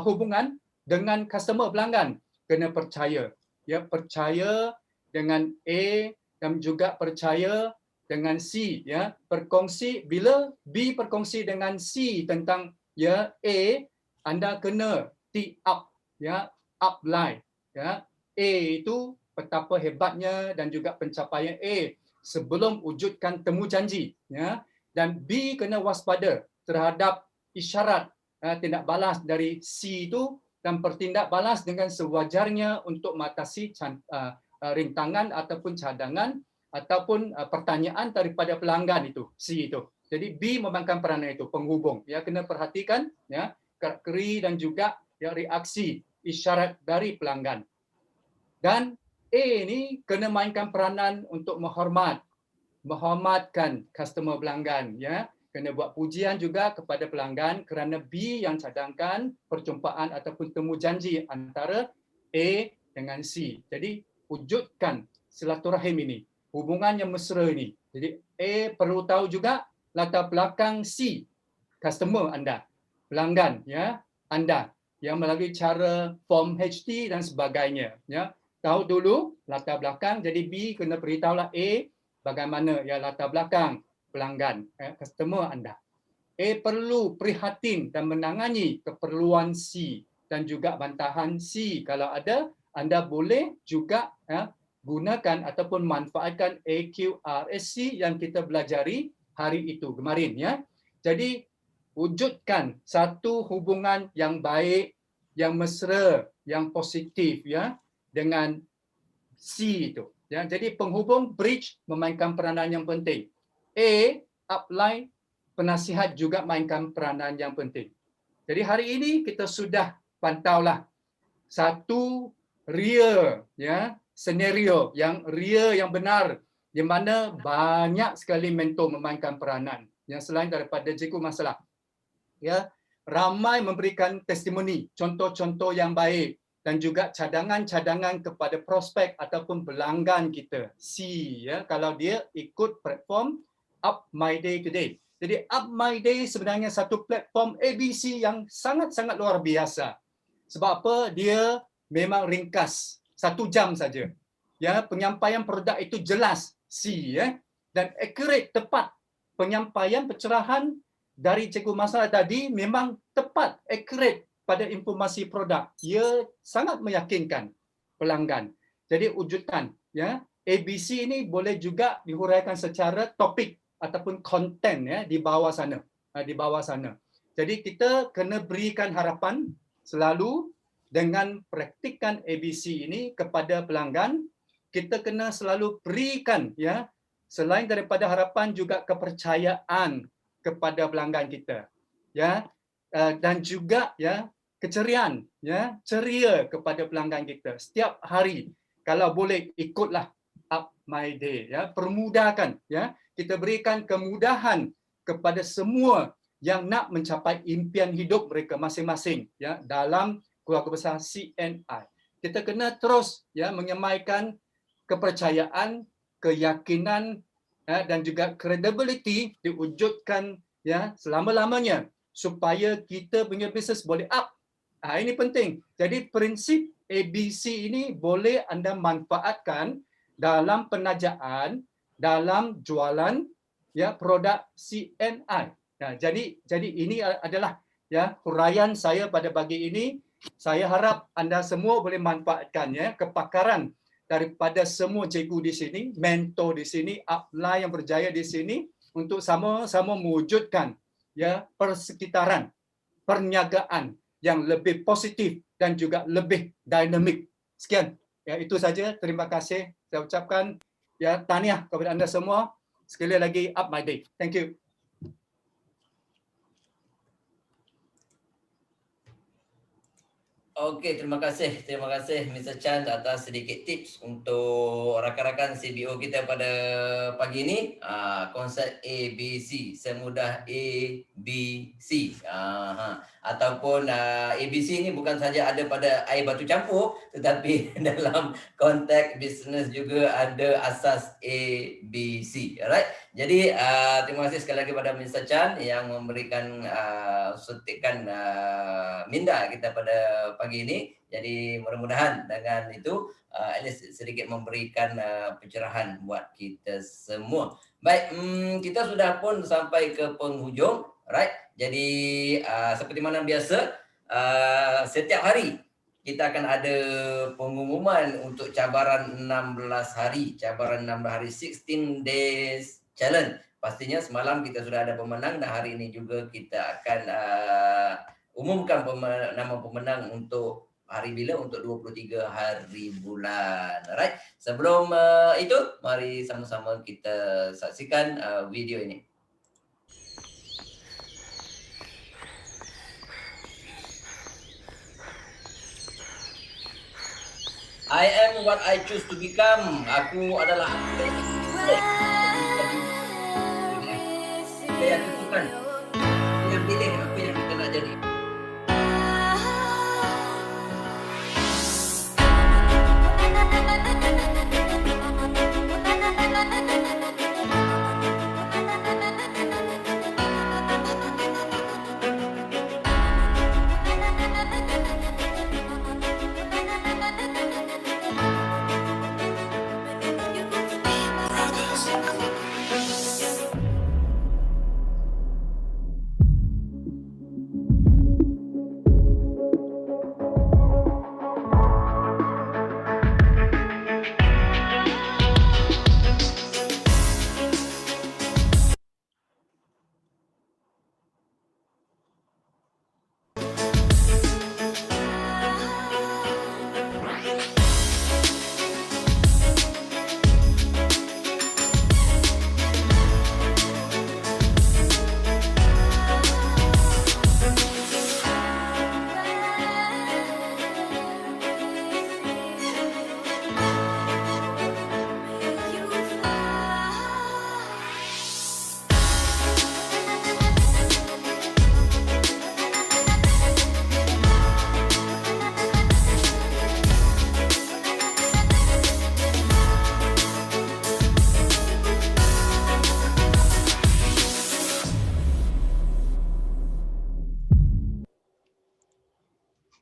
hubungan dengan customer, pelanggan, kena percaya. Ya, percaya dengan A dan juga percaya dengan C, ya, berkongsi. Bila B berkongsi dengan C tentang, ya, A, anda kena mesti up, ya, upline, ya. A itu betapa hebatnya dan juga pencapaian A sebelum wujudkan temu janji, ya. Dan B kena waspada terhadap isyarat tindak balas dari C itu dan bertindak balas dengan sewajarnya untuk mengatasi rintangan ataupun cadangan ataupun pertanyaan daripada pelanggan itu, C itu. Jadi B memainkan peranan itu, penghubung. Ya, kena perhatikan ya karakter dan juga ya reaksi isyarat dari pelanggan. Dan A ni kena mainkan peranan untuk menghormatkan customer pelanggan, ya. Kena buat pujian juga kepada pelanggan kerana B yang cadangkan perjumpaan ataupun temu janji antara A dengan C. Jadi wujudkan silaturahim ini, hubungan yang mesra ini. Jadi A perlu tahu juga latar belakang C, customer anda, pelanggan ya anda, yang melalui cara form HT dan sebagainya. Ya, tahu dulu latar belakang. Jadi B kena beritahulah A bagaimana ya latar belakang pelanggan, customer anda. A perlu prihatin dan menangani keperluan C dan juga bantahan C kalau ada. Anda boleh juga gunakan ataupun manfaatkan AQRSC yang kita belajari hari itu kemarin ya. Jadi wujudkan satu hubungan yang baik, yang mesra, yang positif ya dengan C itu. Ya, jadi penghubung bridge memainkan peranan yang penting. A, upline, penasihat juga mainkan peranan yang penting. Jadi hari ini kita sudah pantaulah satu real ya senario yang real yang benar di mana banyak sekali mentor memainkan peranan yang selain daripada cikgu masalah. Ya, ramai memberikan testimoni, contoh-contoh yang baik dan juga cadangan-cadangan kepada prospek ataupun pelanggan kita. C ya, kalau dia ikut platform Up My Day Today. Jadi Up My Day sebenarnya satu platform ABC yang sangat-sangat luar biasa. Sebab apa? Dia memang ringkas 1 jam saja. Ya, penyampaian produk itu jelas C ya dan accurate, tepat. Penyampaian pencerahan dari cikgu masalah tadi memang tepat, accurate pada informasi produk. Ia sangat meyakinkan pelanggan. Jadi wujudkan ya ABC ini boleh juga dihuraikan secara topik ataupun konten ya di bawah sana, di bawah sana. Jadi kita kena berikan harapan selalu dengan praktikkan ABC ini kepada pelanggan. Kita kena selalu berikan ya selain daripada harapan juga kepercayaan kepada pelanggan kita. Ya, dan juga ya keceriaan ya, ceria kepada pelanggan kita setiap hari. Kalau boleh ikutlah Up My Day ya, permudahkan ya. Kita berikan kemudahan kepada semua yang nak mencapai impian hidup mereka masing-masing ya dalam keluarga besar CNI. Kita kena terus ya menyemaikan kepercayaan, keyakinan dan juga credibility diwujudkan ya selama-lamanya supaya kita punya bisnes boleh up. Ini penting. Jadi prinsip ABC ini boleh anda manfaatkan dalam penajaan, dalam jualan ya produk CNI. Nah, jadi ini adalah ya huraian saya pada pagi ini. Saya harap anda semua boleh manfaatkan ya kepakaran daripada semua cikgu di sini, mentor di sini, upline yang berjaya di sini untuk sama-sama mewujudkan ya persekitaran, perniagaan yang lebih positif dan juga lebih dinamik. Sekian. Ya, itu saja. Terima kasih. Saya ucapkan ya tahniah kepada anda semua. Sekali lagi Up My Day. Thank you. Okey, terima kasih Mr. Chan atas sedikit tips untuk rakan-rakan CBO kita pada pagi ini. Konsep ABC, semudah ABC. Ataupun ABC ini bukan saja ada pada air batu campur, tetapi dalam konteks bisnes juga ada asas ABC. Alright. Jadi terima kasih sekali lagi kepada Mr. Chan yang memberikan suntikan minda kita pada pagi ini. Jadi mudah-mudahan dengan itu at least sedikit memberikan pencerahan buat kita semua. Baik, kita sudah pun sampai ke penghujung, right? Jadi seperti mana biasa setiap hari kita akan ada pengumuman untuk cabaran 16 hari, 16 days challenge. Pastinya semalam kita sudah ada pemenang dan hari ini juga kita akan umumkan nama pemenang untuk hari bila, untuk 23 hari bulan. Alright. Sebelum itu, mari sama-sama kita saksikan video ini. I am what I choose to become. Aku adalah apa yang tentukan. Yang pilih apa yang kita nak jadi.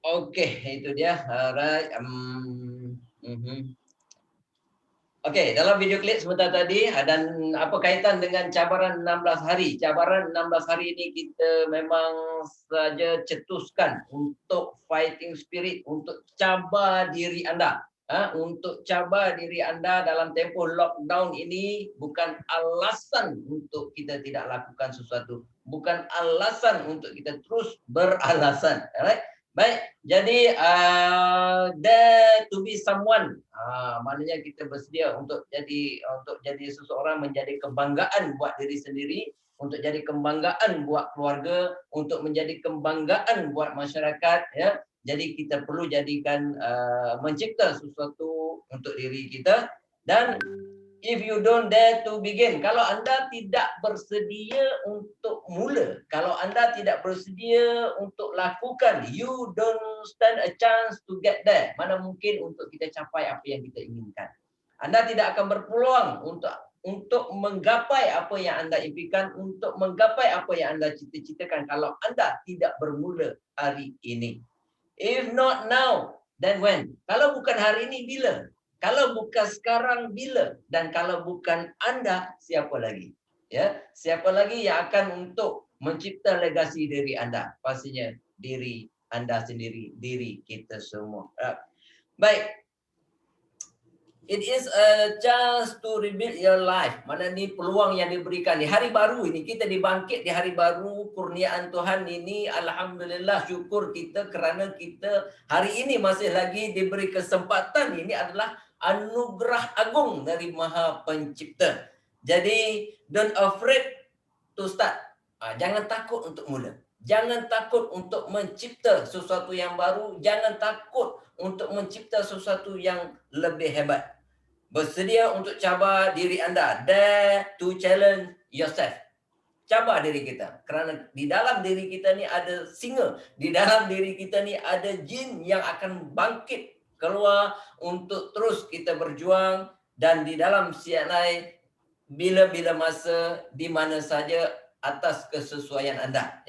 Okey, itu dia. Alright. Okey, dalam video klip sebentar tadi dan apa kaitan dengan cabaran 16 hari. Cabaran 16 hari ini kita memang saja cetuskan untuk fighting spirit, untuk cabar diri anda. Untuk cabar diri anda dalam tempoh lockdown ini bukan alasan untuk kita tidak lakukan sesuatu. Bukan alasan untuk kita terus beralasan. Alright? Baik, jadi there to be someone, maknanya kita bersedia untuk jadi seseorang, menjadi kebanggaan buat diri sendiri, untuk jadi kebanggaan buat keluarga, untuk menjadi kebanggaan buat masyarakat, ya. Jadi kita perlu jadikan mencipta sesuatu untuk diri kita. Dan if you don't dare to begin, kalau anda tidak bersedia untuk mula, kalau anda tidak bersedia untuk lakukan, you don't stand a chance to get there. Mana mungkin untuk kita capai apa yang kita inginkan. Anda tidak akan berpeluang untuk menggapai apa yang anda impikan, untuk menggapai apa yang anda cita-citakan kalau anda tidak bermula hari ini. If not now, then when? Kalau bukan hari ini, bila? Kalau bukan sekarang, bila? Dan kalau bukan anda, siapa lagi? Ya, siapa lagi yang akan untuk mencipta legasi diri anda? Pastinya diri anda sendiri, diri kita semua. Baik. It is a chance to rebuild your life. Mana ni peluang yang diberikan di hari baru ini. Kita dibangkit di hari baru, kurniaan Tuhan ini. Alhamdulillah, syukur kita kerana kita hari ini masih lagi diberi kesempatan. Ini adalah anugerah agung dari Maha Pencipta. Jadi, don't afraid to start. Jangan takut untuk mula. Jangan takut untuk mencipta sesuatu yang baru. Jangan takut untuk mencipta sesuatu yang lebih hebat. Bersedia untuk cabar diri anda. Dare to challenge yourself. Cabar diri kita. Kerana di dalam diri kita ni ada singa. Di dalam diri kita ni ada jin yang akan bangkit keluar untuk terus kita berjuang. Dan di dalam CNI, bila-bila masa, di mana saja, atas kesesuaian anda.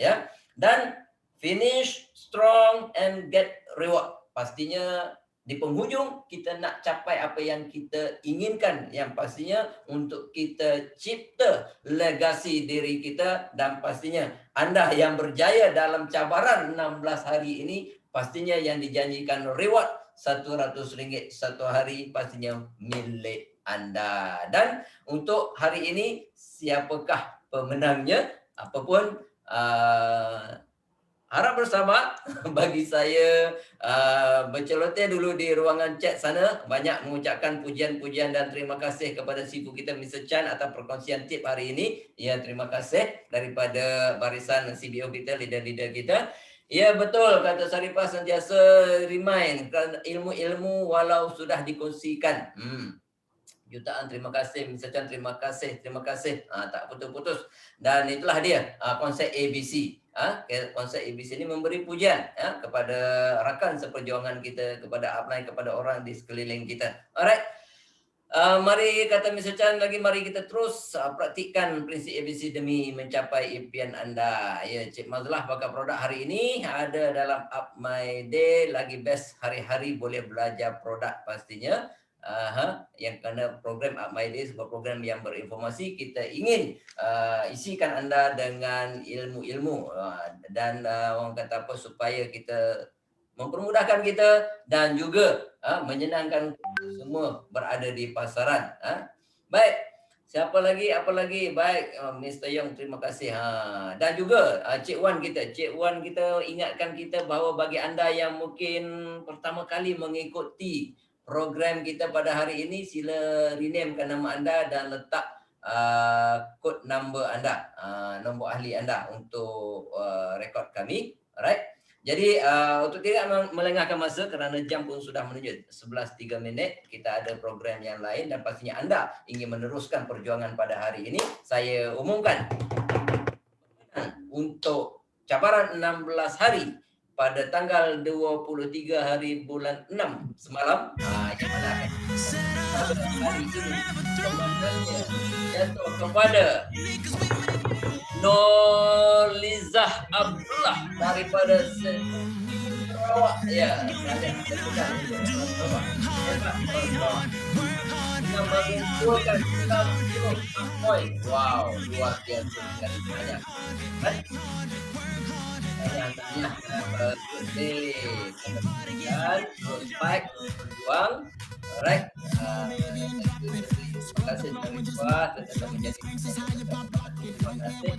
Dan finish strong and get reward. Pastinya di penghujung kita nak capai apa yang kita inginkan, yang pastinya untuk kita cipta legasi diri kita, dan pastinya anda yang berjaya dalam cabaran 16 hari ini, pastinya yang dijanjikan reward RM100 satu hari pastinya milik anda. Dan untuk hari ini siapakah pemenangnya? Apapun harap bersama bagi saya berceloteh dulu di ruangan chat sana, banyak mengucapkan pujian-pujian dan terima kasih kepada sifu kita Mr. Chan atas perkongsian tip hari ini. Ya, terima kasih daripada barisan CBO kita, leader-leader kita. Ya, betul kata Sarifah, sentiasa remind ilmu-ilmu walau sudah dikongsikan. Jutaan terima kasih Mr. Chan, terima kasih tak putus-putus. Dan itulah dia konsep ABC. Konsep ABC ini memberi pujian kepada rakan seperjuangan kita, kepada upline, kepada orang di sekeliling kita. Alright, mari kata Mr. Chan lagi, mari kita terus praktikkan prinsip ABC demi mencapai impian anda. Ya, Cik Mazlah bakal produk hari ini ada dalam Up My Day, lagi best hari-hari boleh belajar produk pastinya. Yang kerana program Up My Day sebuah program yang berinformasi, kita ingin isikan anda dengan ilmu-ilmu dan orang kata apa, supaya kita mempermudahkan kita dan juga menyenangkan semua berada di pasaran. Baik, siapa lagi, apa lagi? Baik, Mr. Yong, terima kasih. Dan juga Cik Wan kita ingatkan kita bahawa bagi anda yang mungkin pertama kali mengikuti program kita pada hari ini, sila renamekan nama anda dan letak kod number anda, nombor ahli anda untuk rekod kami. Alright. Jadi untuk tidak melengahkan masa kerana jam pun sudah menuju 11.03, kita ada program yang lain dan pastinya anda ingin meneruskan perjuangan pada hari ini, saya umumkan untuk cabaran 16 hari pada tanggal 23 hari bulan 6 semalam, yang mana hari ini jatuh kepada Nolizah Abdullah daripada Sarawak. Ya, mengumpulkan 90 poin. Wow, luar biasa sekali, banyak. Tanya baik uang, right? Terima kasih Sarifah, tetap menjadi terima kasih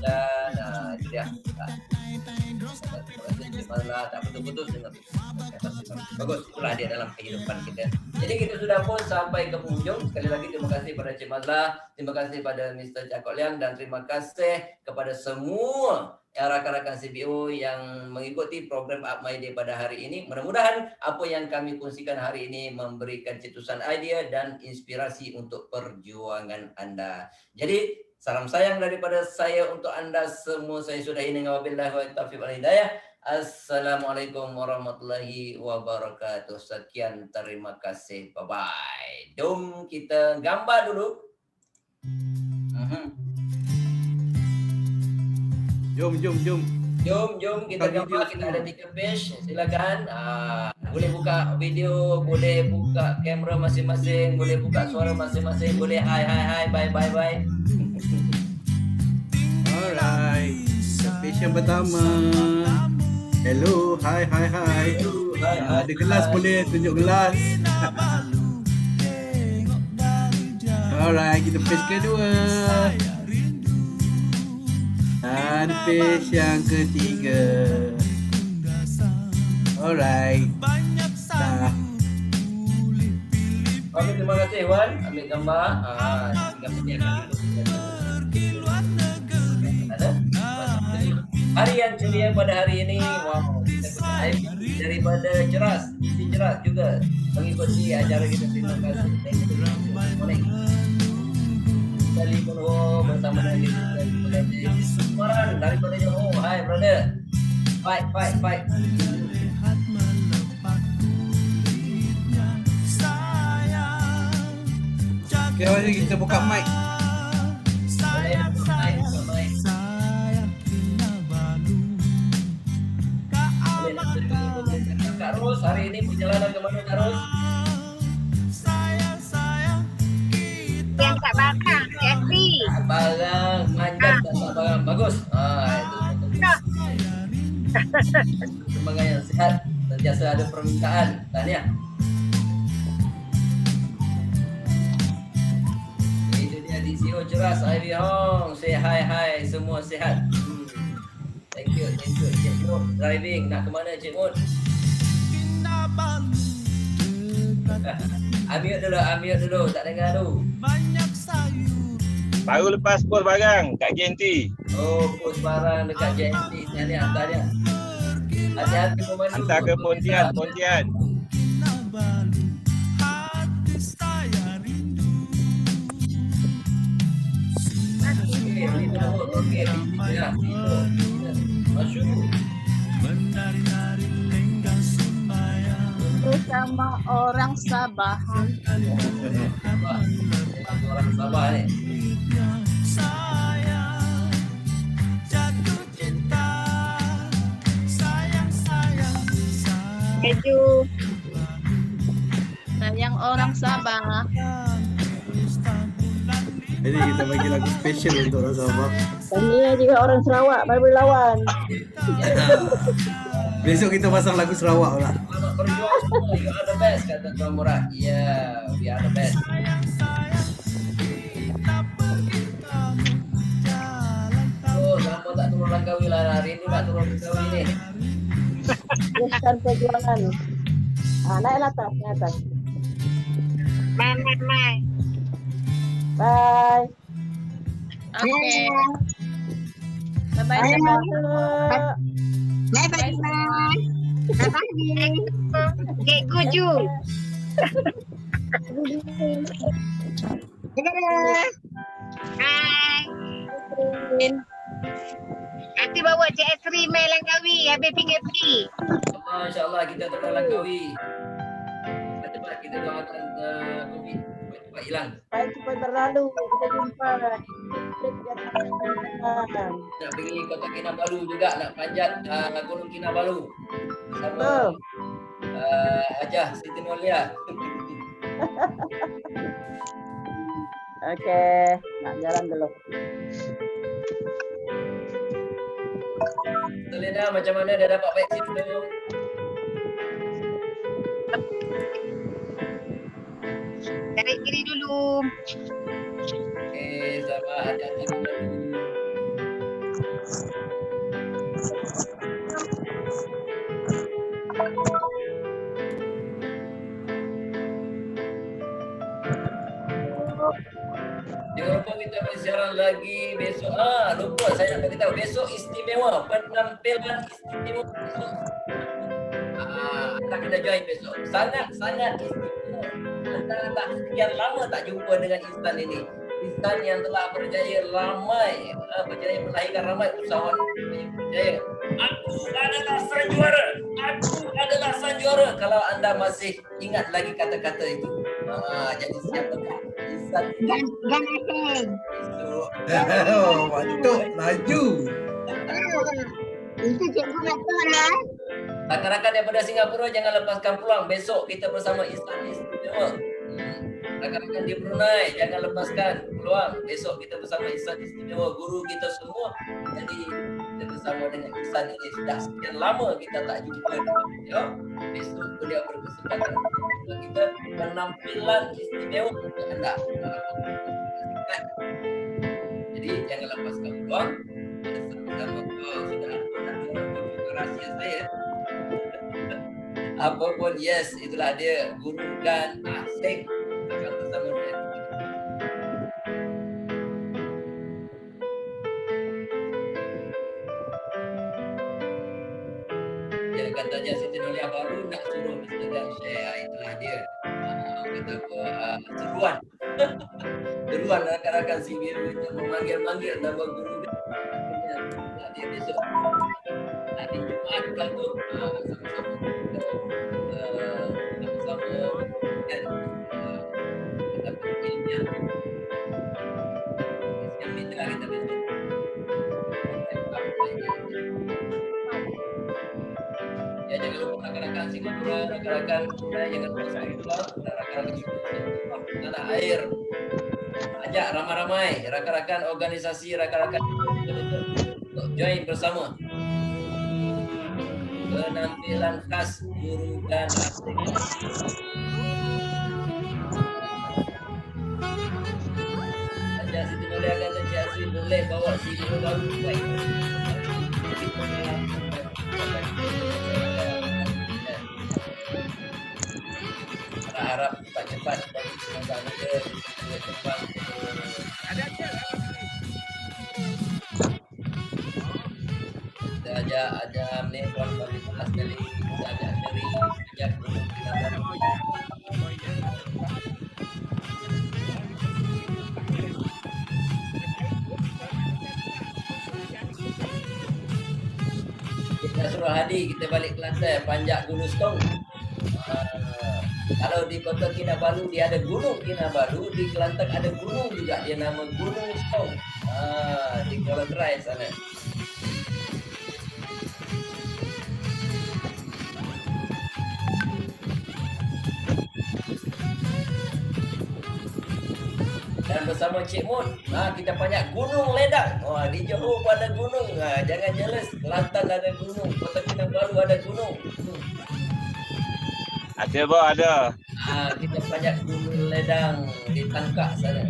dan dia malah tak betul-betul dengan bagus, itulah dia dalam kehidupan kita. Jadi kita sudah pun sampai ke penghujung. Sekali lagi terima kasih pada Cik Mazlah, terima kasih pada Mr. Cakok Liang, dan terima kasih kepada semua rakan-rakan CBO yang mengikuti program Up My Day pada hari ini. Mudah-mudahan apa yang kami kongsikan hari ini memberikan cetusan idea dan inspirasi untuk perjuangan anda. Jadi salam sayang daripada saya untuk anda semua. Saya sudahi dengan wabillahi wa taufiq wal hidayah. Assalamualaikum warahmatullahi wabarakatuh. Sekian, terima kasih. Bye bye. Jom kita gambar dulu. Jom kita gambar. Kita ada 3 page. Silakan. Boleh buka video, boleh buka kamera masing-masing, boleh buka suara masing-masing, boleh hai, bye. Alright. Page yang pertama. Hello, hai. Ada gelas, boleh tunjuk gelas. Alright, kita page kedua. Dan page yang ketiga. Alright. Dah. Oke, terima kasih Wan. Ambil gambar. Hari yang ceria pada hari ini, wow, daripada Ceras, isi Ceras juga mengikuti acara kita. Terima kasih. Kali Munho bersama dengan kita. Sumaran daripada Johor. Hai brother. Fight. Okay, mari kita buka mic. Kak Ros, hari ini perjalanan ke mana Tarus? Yang kat belakang, Jeffrey. Barang manjat tak barang bagus. Itu perkembangan yang sehat. Sentiasa ada permintaan. Tahniah. Itu dia DCO Ceras Ivy Hong. Say hi semua sehat. Thank you. Cik Mun driving nak ke mana Cik Mun? Ambil dulu, tak dengar tu. Baru lepas pos barang kat JNT. Oh, pos barang dekat JNT. Tahniah. Hati-hati pemandu. Hantar ke Pontian. Okey, masuk. Bersama orang Sabah. Orang Sabah ni. Keju. Sayang orang Sabah. Jadi kita bagi lagu special untuk orang Sabah. Ini juga orang Sarawak baru berlawan. Besok kita pasang lagu Sarawak pula. Selamat berjuang semua. You are the best kata Tuan Murad. Yeah, we are the best. Oh, lama tak turun Langkawi lah. Hari ni nak turun Langkawi ni. Teruskan perjuangan. Naiklah atas. Bye. Bye. Okay. Bye-bye. Bye. Bye-bye. Bye-bye. Cikgu Ju. Hai. Nanti bawa Cik Esri main Langkawi habis PKP. InsyaAllah kita turun Langkawi. Cepat kita doakan COVID cepat hilang. Baik cepat berlalu. Kita jumpa. Nak pergi Kota Kinabalu juga, nak panjat Gunung Kinabalu sama Betul. Hajah Siti Nolia. Okey, nak jalan dulu. Selena macam mana dah dapat vaksin belum? Tarik diri dulu. Okey, sabar, hati-hati dulu. Jangan lupa kita bersiaran lagi besok. Lupa saya nak beritahu. Besok istimewa. Penampilan istimewa besok. Anda kena join besok. Sangat istimewa. Anda tak sekian lama tak jumpa dengan Ihsan ini. Ihsan yang telah berjaya melahirkan ramai usahawan yang berjaya. Aku adalah sang juara. Kalau anda masih ingat lagi kata-kata itu. Jadi siap tegak. Ihsan Oh, mantap, laju. Itu cikgu betul lah. Rakan-rakan daripada Singapura jangan lepaskan peluang. Besok kita bersama Ihsan Istimewa. Rakan-rakan di Brunei jangan lepaskan peluang. Besok kita bersama Ihsan Istimewa. Guru kita semua. Jadi kita bersama dengan Ihsan ini sudah sekian lama kita tak jumpa dengan beliau. Besok beliau berkesempatan untuk kita penampilan istimewa untuk anda. Jadi jangan lepaskan peluang. Sama-sama sudah ada rahsia saya. Apapun yes, itulah dia Guru Gan Asing akan bersama dengan kita. Dia kata je Siti Nolia baru nak suruh Mr. Dan share. Itulah dia. Kata apa? Seruan rakan-rakan si biru itu memanggil-manggil nama guru dia. Dia besok hari Jumaat pula tu sama-sama dan kita ilmiah. Sekian minta kita besok. Ya jangan lupa rakan-rakan Singapura, rakan-rakan jangan masuk itu lah, rakan-rakan tanah air. Ajak ramai-ramai rakan-rakan organisasi, rakan-rakan untuk join bersama. Penampilan khas jurugan asing. Ajak Siti Mulia kata Cik Asri boleh bawa CD baru baik. Harap cepat-cepat bagi semasa muda berkembang. Kita ajak ni Puan Faridah sekali, kita ajak Seri, ajak Gunung Kinabalu. Kita suruh Hadi kita balik Kelantan, panjat Gunung Stong. Kalau di Kota Kinabalu dia ada Gunung Kinabalu, di Kelantan ada gunung juga, dia nama Gunung Stong. Di Kuala Terai sana. Dan bersama Cik Mun, kita panjat Gunung Ledang. Di Johor pun ada gunung. Jangan jealous, Kelantan ada gunung, Kota Kinabalu ada gunung. Ada bawah ada. Kita panjat Gunung Ledang di Tangkak sana.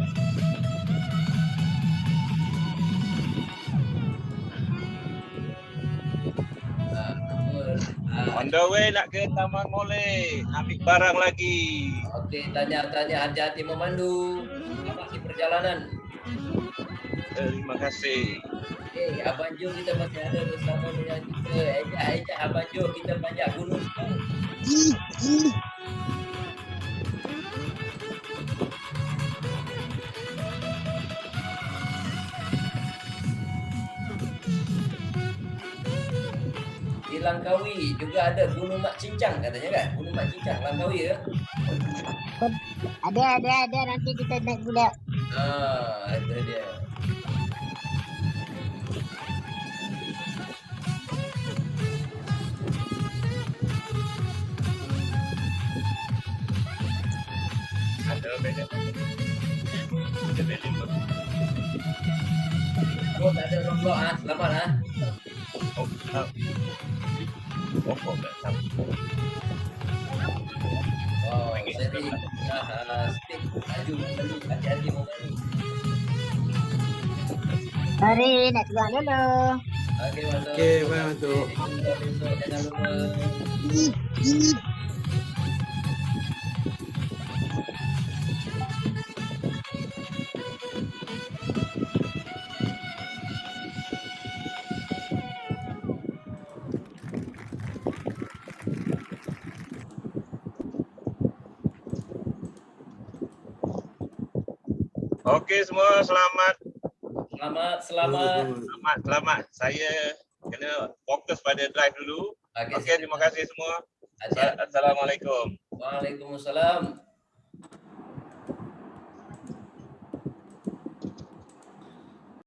On the way nak ke Taman Molek. Ambil barang lagi. Okey, tanya-tanya hati-hati memandu. Selamat di perjalanan. Terima kasih. Okey, Abang Jo kita masih ada bersama dengan kita. Ajak Abang Jo kita panjat gunung Stong. Di Langkawi juga ada Gunung Mak Cincang katanya kan? Gunung Mak Cincang Langkawi ya? Ada nanti kita naik pula. Itu dia. Ada beda. Ada beda. Oh, tak ada rombok selamat Oh, tak tahu. Oh, Seri stick maju hati-hati memandu. Mari nak keluar dulu. Okey, Mantu. Okey, bye Mantu. Besok jangan lupa. Okey semua, selamat. Selamat. Saya kena fokus pada drive dulu. Okey, terima kasih semua. Hati-hati. Assalamualaikum. Waalaikumsalam.